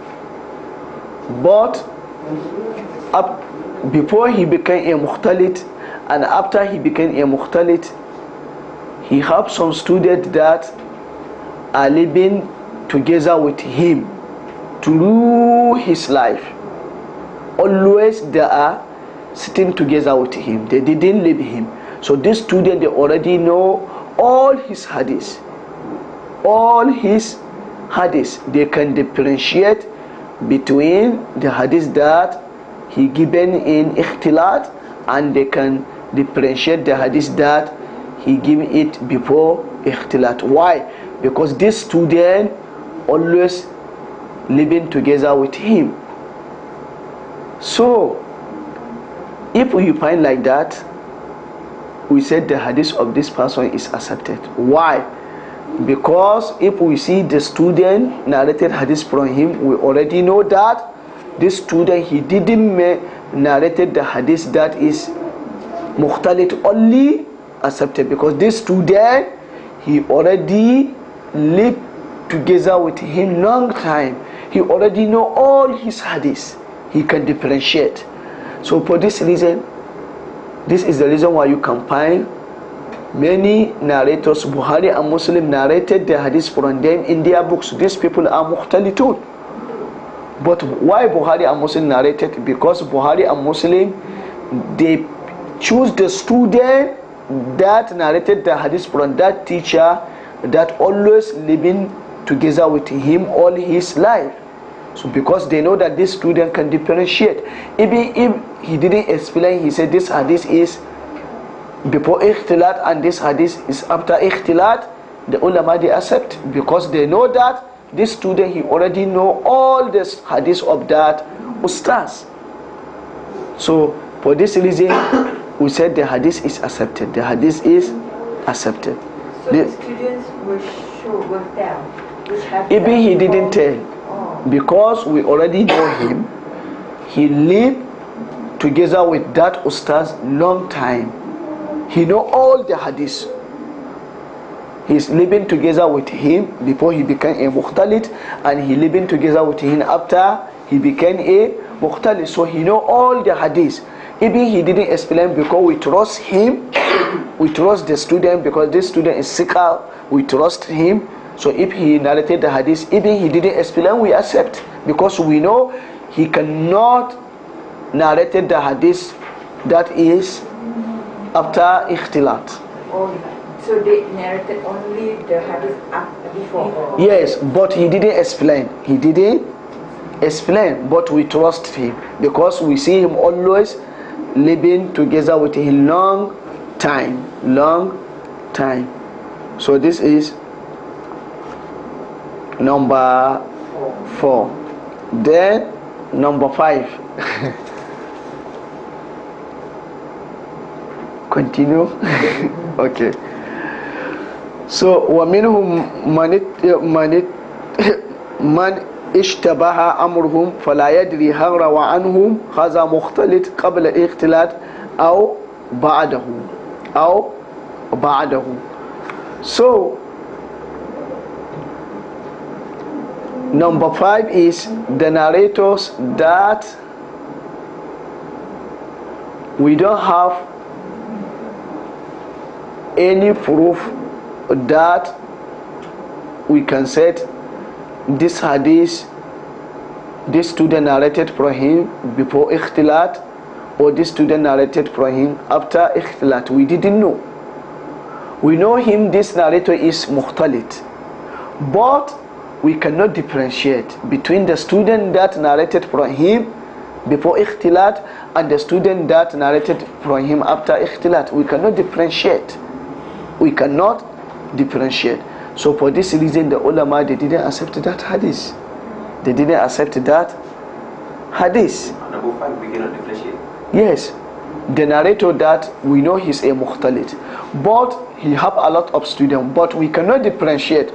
but before he became a mukhtalit and after he became a mukhtalit, he have some students that are living together with him through his life. Always they are sitting together with him. They didn't leave him. So this student, they already know all his hadiths. They can differentiate between the hadith that he given in ikhtilat, and they can differentiate the hadith that he given it before ikhtilat. Why? Because this student always living together with him. So if we find like that, we said the hadith of this person is accepted. Why? Because if we see the student narrated hadith from him, we already know that this student, he didn't narrated the hadith that is mukhtalit, only accepted, because this student, he already lived together with him long time. He already know all his hadith. He can differentiate. So for this reason, this is the reason why you can find many narrators, Bukhari and Muslim, narrated the hadith from them in their books. These people are mukhtalitun. But why Bukhari and Muslim narrated? Because Bukhari and Muslim, they choose the student that narrated the hadith from that teacher that always living together with him all his life. So because they know that this student can differentiate. Even if he didn't explain, he said this hadith is before ikhtilat and this hadith is after ikhtilat, the ulama, they accept, because they know that this student, he already know all this hadith of that ustaz. So for this reason, we said the hadith is accepted. The hadith is accepted. So the students will tell which hadith. Even he didn't tell, because we already know him. He lived together with that ustaz long time. He know all the hadith. He's living together with him before he became a mukhtalit, and he living together with him after he became a mukhtalit. So he know all the hadith. Even he didn't explain, because we trust him. We trust the student, because this student is sikha. We trust him. So if he narrated the hadith, even he didn't explain, we accept, because we know he cannot narrated the hadith that is after ikhtilat. So they narrated only the hadith before? Yes, but he didn't explain. He didn't explain, but we trust him, because we see him always living together with him long time. So this is number 4. Then number 5. Continue. Okay. So وَمِنْهُمْ مَنْ اشتبه أمرهم فلا يدري هل روى عنهم هذا مختلط قبل الاختلاط أو بعده. So number 5 is the narrators that we don't have any proof that we can say this hadith, this student narrated from him before ikhtilat, or this student narrated from him after ikhtilat. We didn't know. We know him, this narrator is mukhtalit, but we cannot differentiate between the student that narrated from him before ikhtilat and the student that narrated from him after ikhtilat. We cannot differentiate. We cannot differentiate. So for this reason, the ulama, they didn't accept that hadith. They didn't accept that hadith. Number 5, we cannot differentiate. Yes, the narrator that we know he's a mukhtalit, but he have a lot of students, but we cannot differentiate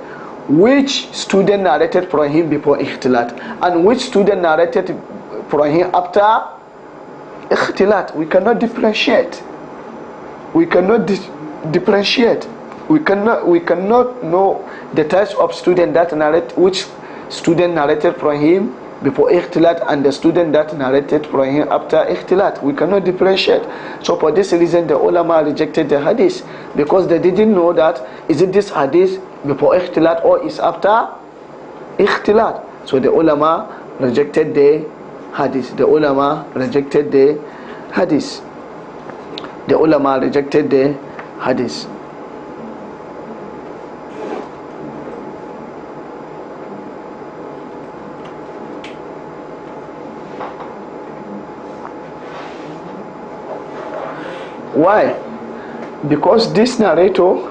which student narrated from him before ikhtilat and which student narrated from him after ikhtilat. We cannot differentiate. We cannot differentiate. We cannot know the types of student that narrate, which student narrated from him before ikhtilat and the student that narrated from him after ikhtilat. We cannot differentiate. So for this reason, the ulama rejected the hadith, because they didn't know that is it this hadith before ikhtilat or is after ikhtilat. So the ulama rejected the hadith. The ulama rejected the hadith. The ulama rejected the hadith. Why? Because this narrator,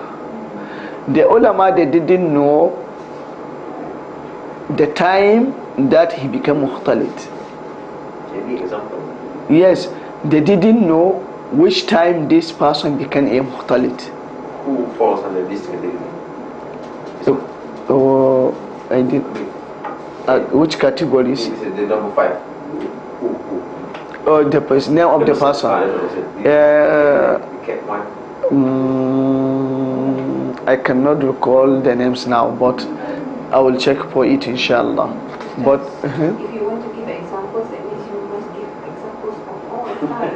the ulama, they didn't know the time that he became mukhtalit. Any example? Yes, they didn't know which time this person became a mukhtalit. Who falls under this category? I did. Which categories? This is the number 5. The person, name of the person. I cannot recall the names now, but I will check for it, inshallah. But if you want to give examples, that means you must give examples of all 5.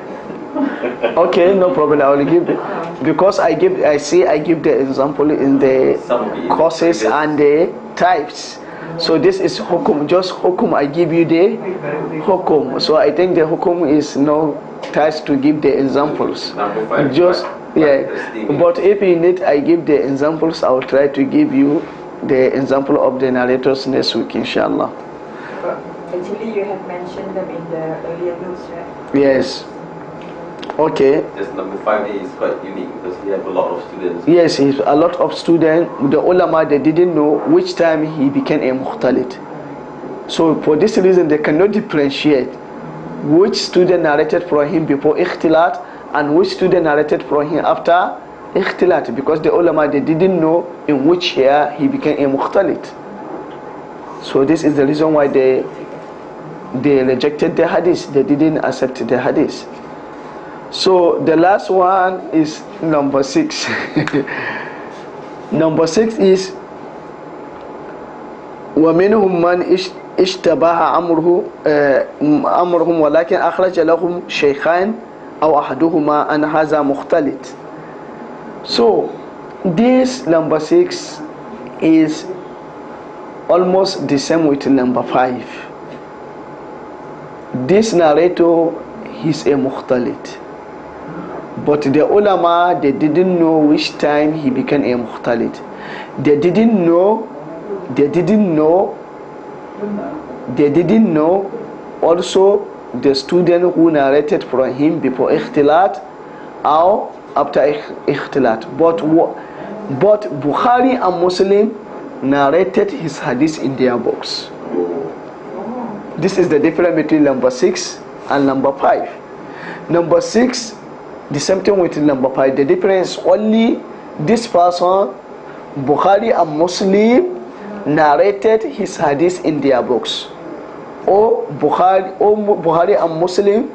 okay, no problem. I will give it because I give the example in the causes and the types. So this is hukum, just hukum. I give you the hukum. So I think the hukum is no task to give the examples. Just But if you need, I give the examples. I will try to give you the example of the narrators next week, inshallah. Actually, you have mentioned them in the earlier notes, right? Yes. Okay. This number 5 is quite unique because he have a lot of students. Yes, he has a lot of students. The ulama, they didn't know which time he became a mukhtalit. So for this reason, they cannot differentiate which student narrated from him before ikhtilat and which student narrated from him after ikhtilat, because the ulama, they didn't know in which year he became a mukhtalit. So this is the reason why they rejected the hadith. They didn't accept the hadith. So the last one is number 6. Number 6 is وَمِنْهُمْ مَنْ اشْتَبَهَ أَمْرُهُمْ وَلَكِنْ أَخْرَجَ لَهُمْ شَيْخَانِ أَوْ أَحَدُهُمَا أَنْ هَذَا مُخْتَلِطٌ. So this number 6 is almost the same with number 5. This narrator, he's a mukhtalit. But the ulama, they didn't know which time he became a mukhtalit. They didn't know also the student who narrated from him before ikhtilat or after ikhtilat. But Bukhari and Muslim narrated his hadith in their books. This is the difference between number 6 and number 5. Number 6, the same thing with number 5. The difference is only this person, Bukhari and Muslim, narrated his hadith in their books. Or Bukhari and Muslim,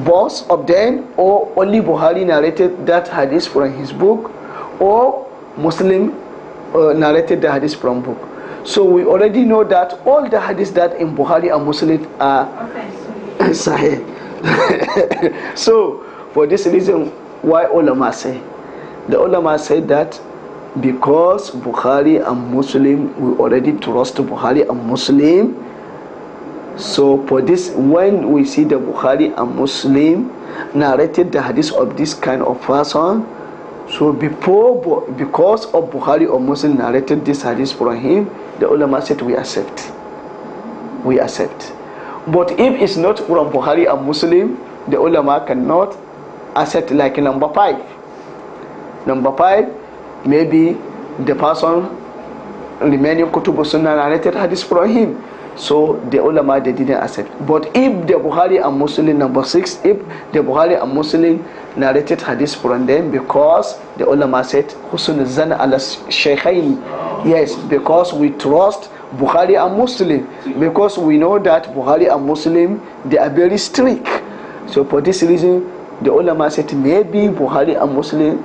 both of them, or only Bukhari narrated that hadith from his book, or Muslim narrated the hadith from book. So we already know that all the hadiths that in Bukhari and Muslim are sahih. So for this reason, why ulama say? The ulama said that because Bukhari and Muslim, we already trust Bukhari and Muslim. So for this, when we see the Bukhari and Muslim narrated the hadith of this kind of person, so because of Bukhari or Muslim narrated this hadith from him, the ulama said we accept. We accept. But if it's not from Bukhari and Muslim, the ulama cannot accept, like number 5. Number 5, maybe the person remaining Kutubu Sunnah narrated hadith from him. So the ulama, they didn't accept. But if the Bukhari and Muslim, number 6, if the Bukhari and Muslim narrated hadith from them, because the ulama said Husn Zan ala Shaykhain. Yes, because we trust Bukhari and Muslim, because we know that Bukhari and Muslim, they are very strict. So for this reason, the ulama said maybe Bukhari and Muslim,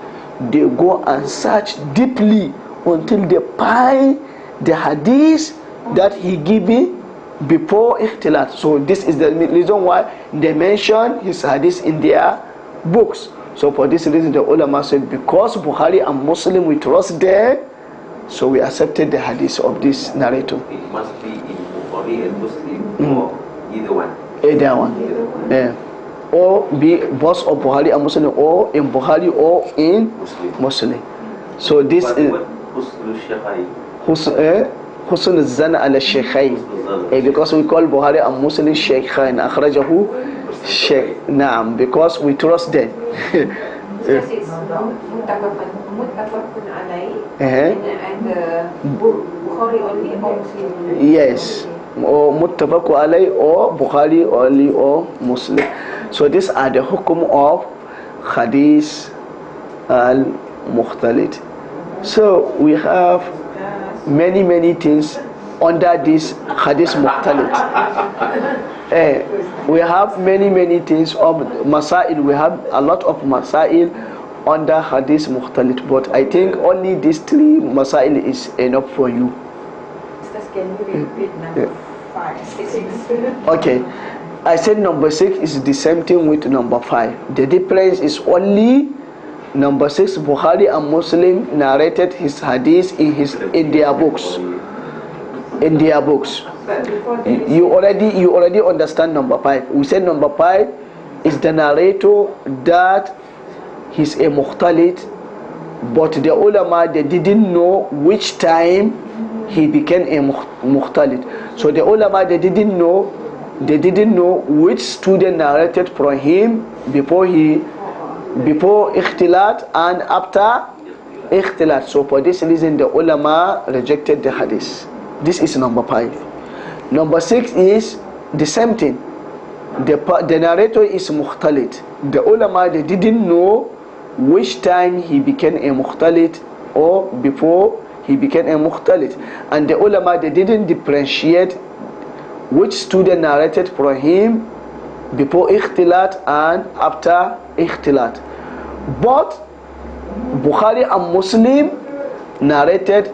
they go and search deeply until they find the hadith that he gave before ikhtilat. So this is the reason why they mention his hadith in their books. So for this reason, the ulama said because Bukhari and Muslim, we trust them, so we accepted the hadith of this narrator. It must be in Bukhari and Muslim or either one. Either one. Yeah. Or be both of Bukhari and Muslim, or in Bukhari or in Muslim. So this is Husn Zan ala Shaykhain, because we call Bukhari and Muslim Shaykhain. Akhrajahu Shaykh. Naam, because we trust them. This is muttafaqun alayh, and the Bukhari only or Muslim? Yes, or muttafaq alay or Bukhari only or Muslim. So these are the hukum of hadith al-mukhtalid. So we have many things under this hadith mukhtalid. We have many things of masail. We have a lot of masail under hadith mukhtalid, but I think only these three masail is enough for you. Can you repeat number 5, 6? Okay, I said number 6 is the same thing with number 5. The difference is only number 6. Bukhari and Muslim narrated his hadith in their books. In their books. You already understand number 5. We said number 5 is the narrator that he's a mukhtalid, but the ulama, they didn't know which time he became a mukhtalid. So the ulama, they didn't know which student narrated from him before ikhtilat and after ikhtilat. So for this reason, the ulama rejected the hadith. This is number 5. Number 6 is the same thing. The narrator is mukhtalid. The ulama, they didn't know which time he became a mukhtalid or before he became a mukhtalid. And the ulama, they didn't differentiate which student narrated from him before ikhtilat and after ikhtilat. But Bukhari and Muslim narrated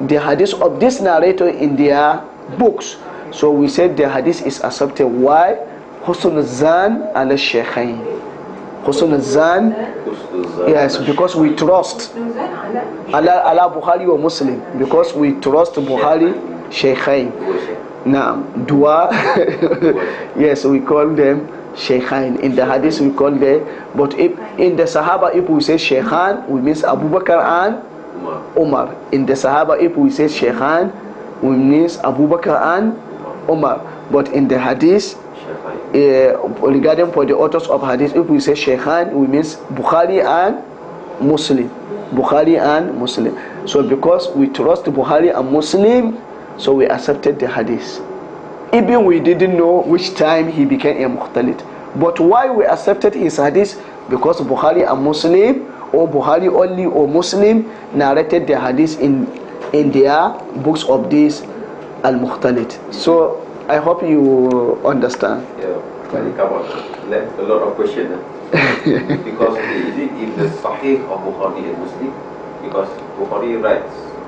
the hadith of this narrator in their books. So we said the hadith is accepted. Why? Husn al-Zan al-Shaykhain. Husn al-Zan, yes, because we trust ala Bukhari or Muslim, because we trust Bukhari Shaykhain. Now, dua, yes, we call them Shaykhain. In the hadith we call them, but if in the Sahaba, if we say Shaykhan, we means Abu Bakr and Umar. In the Sahaba, if we say Shaykhan, we means Abu Bakr and Umar. But in the hadith, regarding for the authors of hadith, if we say Shaykhan, we means Bukhari and Muslim. Bukhari and Muslim. So because we trust Bukhari and Muslim, so we accepted the hadith. Even we didn't know which time he became a mukhtalid. But why we accepted his hadith? Because Bukhari and Muslim, or Bukhari only or Muslim, narrated the hadith in their books of this al-mukhtalid. So I hope you understand. Yeah, come on, left a lot of questions. Because if the sahih of Bukhari and Muslim, because Bukhari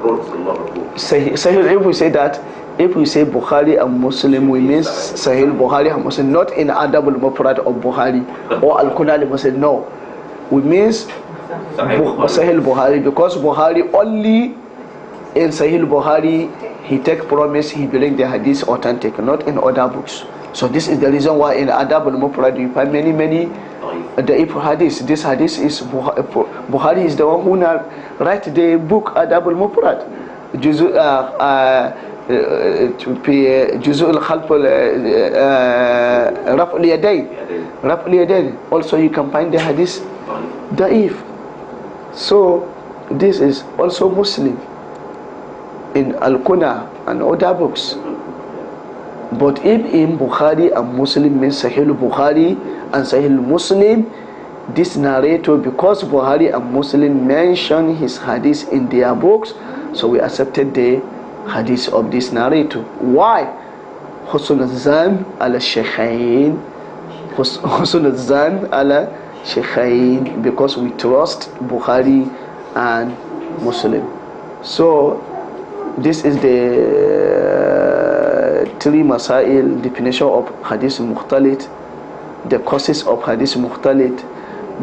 wrote a lot of books. Sahih, if we say that, if we say Bukhari and Muslim, we mean Sahih Bukhari and Muslim, not in Adab al-Mufrad of Bukhari or al-Kunal Muslim. No, we mean Sahih Bukhari, because Bukhari only in Sahih Bukhari he take promise he bring the hadith authentic, not in other books. So this is the reason why in Adab al-Mufrad you find many the hadith. This hadith is Bukhari is the one who write the book Adab al-Mufrad. Juzu al-Khalf Raf al-Yadayn. Also you can find the hadith da'if. So this is also Muslim in Al-Kuna and other books. But if in Bukhari and Muslim means Sahih Bukhari and Sahih Muslim, this narrator, because Bukhari and Muslim mention his hadith in their books, so we accepted the hadith of this narrator. Why? Husn al-Zan al-Shaykhain. Husn al-Zan al-Shaykhain, because we trust Bukhari and Muslim. So this is the three masail: definition of hadith mukhtalid, the causes of hadith mukhtalid,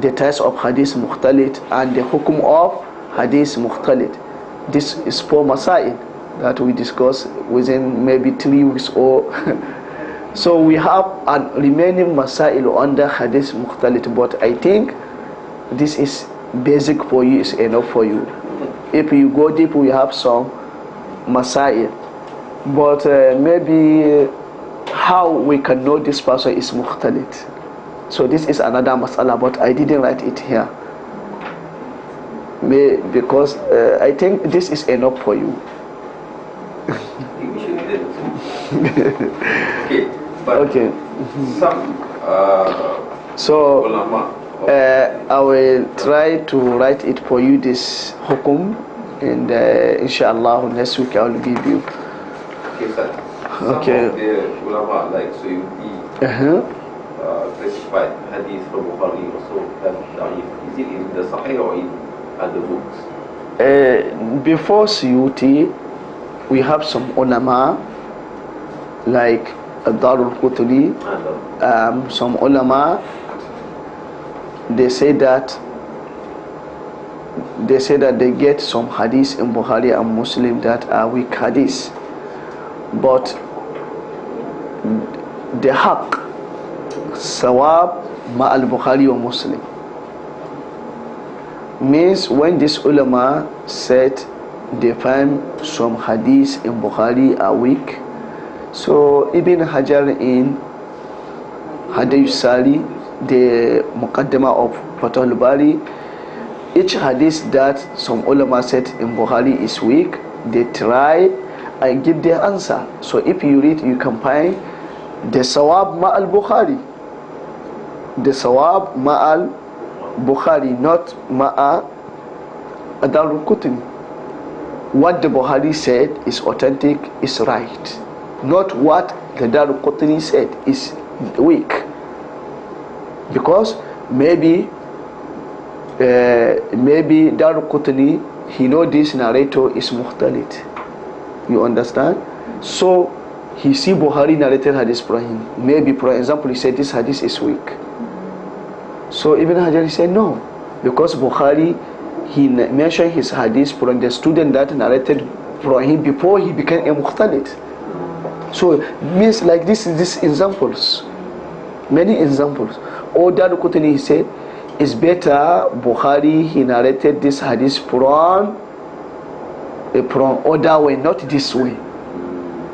the types of hadith mukhtalid, and the hukum of hadith mukhtalid. This is 4 masail that we discuss within maybe 3 weeks or so we have a remaining masail under hadith mukhtalid, but I think this is basic for you, is enough for you. If you go deep, we have some masail, but maybe how we can know this person is mukhtalid. So this is another masala, but I didn't write it here because I think this is enough for you. Okay, but Okay. some So ulama. I will try to write it for you, this hukum, and inshallah next week I will give you. Okay, sir. Some Okay. of the ulama like Suyuti classified hadith from Bukhari also have da'if. Is it in the Sahih or in other books? Before Suyuti, we have some ulama like Darul Qutni. Some ulama, they say that they get some hadith in Bukhari and Muslim that are weak hadith, but the haq sawab ma al-Bukhari wa Muslim means when this ulama said they find some hadith in Bukhari are weak. So Ibn Hajar in Hadith Sali, the Muqaddimah of Fathul Bari, each hadith that some ulama said in Bukhari is weak, they try and give their answer. So if you read, you can find the sawab ma al-Bukhari, the sawab ma al-Bukhari, not ma Darul Qutni. What the Bukhari said is authentic, is right, not what the Darul Qutni said is weak. Because maybe Darul Qutni, he know this narrator is muhtalit. You understand? So he see Bukhari narrated hadith from him. Maybe, for example, he said this hadith is weak. So Ibn Hajar, he said no, because Bukhari, he mentioned his hadith from the student that narrated from him before he became a muhtalit. So means like this examples, many examples. Or Darul Qutni, he said it's better Bukhari, he narrated this hadith from other way, not this way.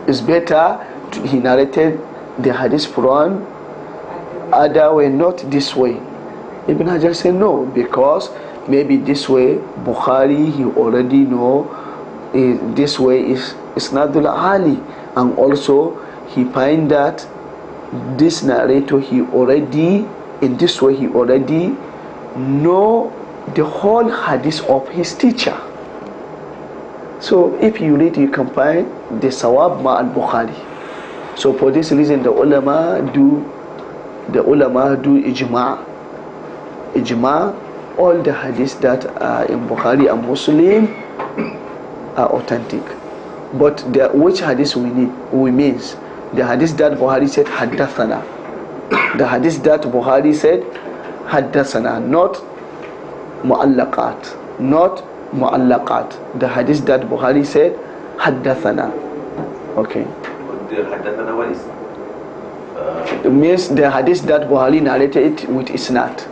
It's better he narrated the hadith from other way, not this way. Ibn Hajar said no, because maybe this way Bukhari, he already know this way is Isnadul Ali, and also he find that this narrator, he already in this way he already know the whole hadith of his teacher. So if you read, you can find the sawab ma al-Bukhari. So for this reason the ulama do ijma, all the hadiths that are in Bukhari and Muslim are authentic. But which hadith we means the hadith that Bukhari said haddathana, the hadith that Bukhari said haddathana, not mu'allaqat, the hadith that Bukhari said haddathana. Okay, The haddathana one is it means the hadith that Bukhari narrated it with isnad.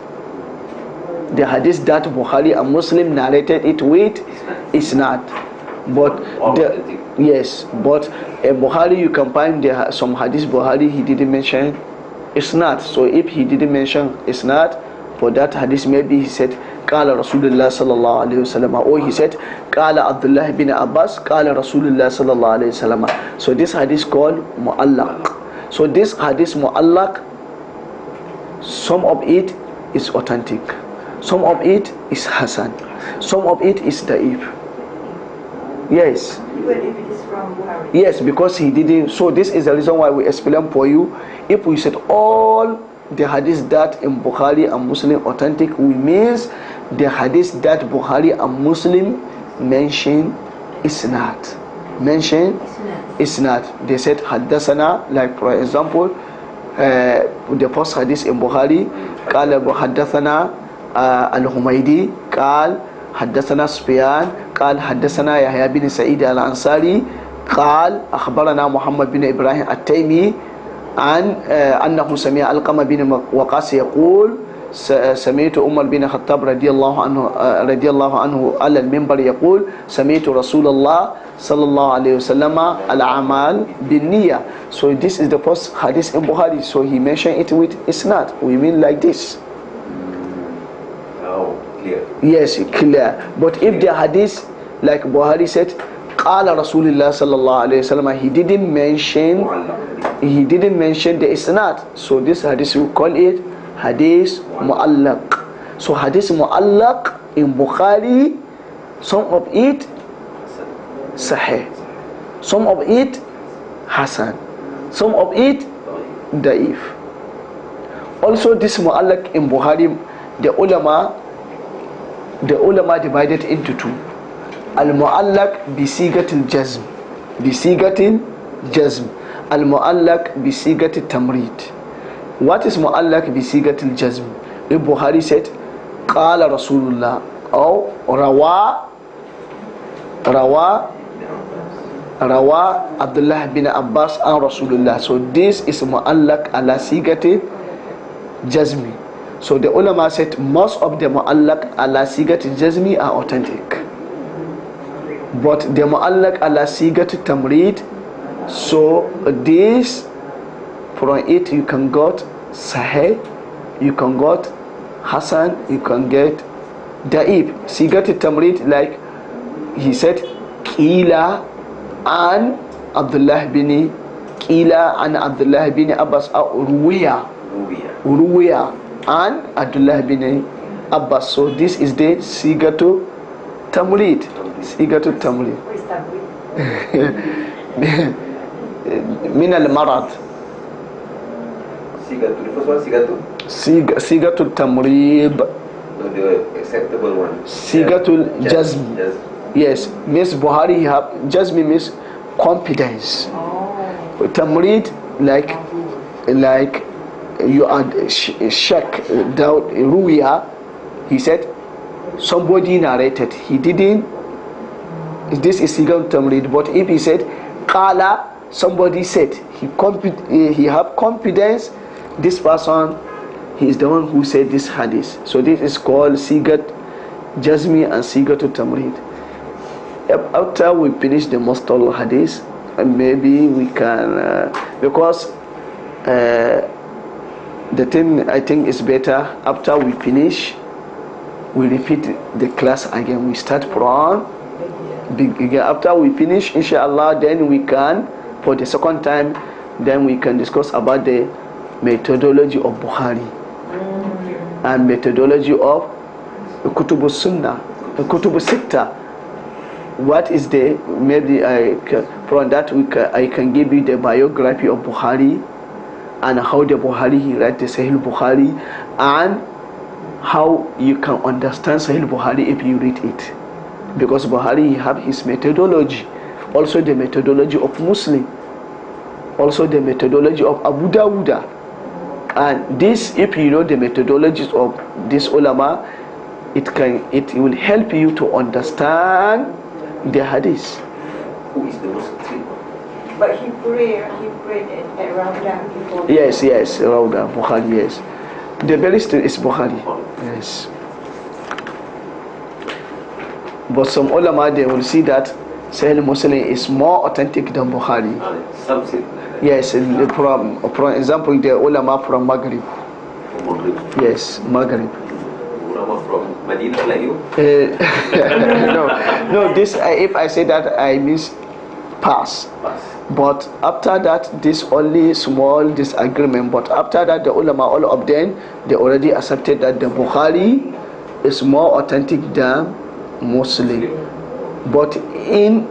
The hadith that Bukhari and Muslim narrated it with isnad. But yes, but Bukhari, you can find some hadith Bukhari he didn't mention isnad. So if he didn't mention isnad for that hadith, maybe he said Qala Rasulullah sallallahu alayhi wasallam, or he said Qala Abdullah bin Abbas Qala Rasulullah sallallahu alayhi wasallam. So this hadith called mu'allaq. So this hadith mu'allaq, some of it is authentic, some of it is hasan, some of it is da'if. Yes. Even if it is from Bukhari. Yes, because he didn't. So this is the reason why we explain for you. If we said all the hadiths that in Bukhari and Muslim authentic, we means the hadith that Bukhari and Muslim mention isnad. They said haddathana, like for example, the first hadith in Bukhari, قال haddathana al-Humaydi, قال حدثنا سفيان قال حدثنا يحيى بن سعيد الأنصاري قال أخبرنا محمد بن إبراهيم التيمي عن أنه سمع علقمة بن وقاص يقول سمعت عمر بن الخطاب رضي الله عنه على المنبر يقول سمعت رسول الله صلى الله عليه وسلم الأعمال بالنية. So this is the first hadith in Bukhari, so he mentioned it with isnad. We mean like this. clear. Yes, clear. But if the hadith, like Bukhari said, Qala Rasulullah sallallahu alayhi wasallam, he didn't mention the isnad. So this hadith, we call it hadith mu'allaq. So hadith mu'allaq in Bukhari, some of it sahih, some of it hasan, some of it da'if. Also this mu'allaq in Bukhari, the ulama divided into two. Al-mu'allaq bi sigatil jazm, al-mu'allaq bi sigatil tamrid. What is mu'allaq bi sigatil jazm? If Bukhari said qala Rasulullah or rawa Abdullah bin Abbas and Rasulullah, so this is mu'allaq ala sigatil jazmi. So the ulama said most of the mu'allaq ala sigatil jazmi are authentic, but the mu'allaq ala sigatil tamrid, so this from it you can get sahih, you can get hasan, you can get da'if. Sigatil tamrid, like he said qila an Abdullah bin Abbas, ruwiya and Abdullah bin Abbas. So this is the sigatu tamrid. Min al-marad. Sigatu tamrid. The acceptable one. Sigatul jazm. Yes, Miss Buhari have jazm means confidence. Tamrid, like you are shak, doubt, ruya. He said somebody narrated, he didn't, this is sigatul tamrid. But if he said qala, somebody said, he have confidence, this person, he is the one who said this hadith. So this is called sigat jazmi and sigatul tamrid. After we finish the mustal hadith, maybe we can because the thing I think is better, after we finish, we repeat the class again. We start from beginning. After we finish, inshallah, then we can, for the second time, then we can discuss about the methodology of Bukhari and methodology of Kutubu Sunnah, Kutubu Sitta. What is the, maybe from that I can give you the biography of Bukhari and how the Bukhari, he write the Sahih Bukhari, and how you can understand Sahih Bukhari if you read it, because Bukhari, he have his methodology, also the methodology of Muslim, also the methodology of Abu Dawud. And this, if you know the methodologies of this ulama, it will help you to understand the hadith. Who is the Muslim? But he prayed at Ramadan before. Yes, Ramadan, Bukhari, yes. The barrister is Bukhari, yes. But some ulama, they will see that Sahih Muslim is more authentic than Bukhari. Some say yes, from example, the ulama from Maghrib. Yes, Maghrib. Ulama from Medina like you? No, this, if I say that, I mean pass. But after that, this only small disagreement. But after that, the ulama, all of them, they already accepted that the Bukhari is more authentic than Muslim. But in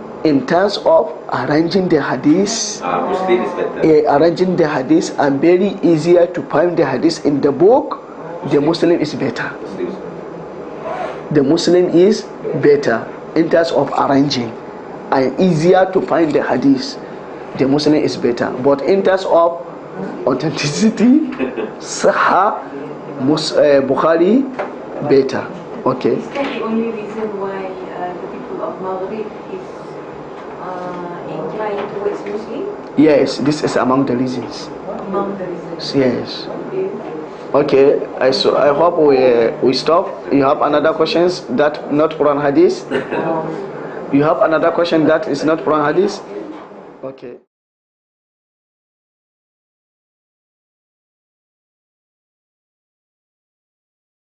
terms of arranging the hadith, Muslim is better. Arranging the hadith and very easier to find the hadith in the book, the Muslim is better. The Muslim is better in terms of arranging and easier to find the hadith. The Muslim is better, but in terms of authenticity, Sahih Bukhari better. Okay. Is that the only reason why the people of Maghrib is inclined towards Muslim? Yes, this is among the reasons. Among the reasons. Yes. Okay. I hope we stop. You have another questions that not Quran Hadith? You have another question that is not Quran Hadith? Okay.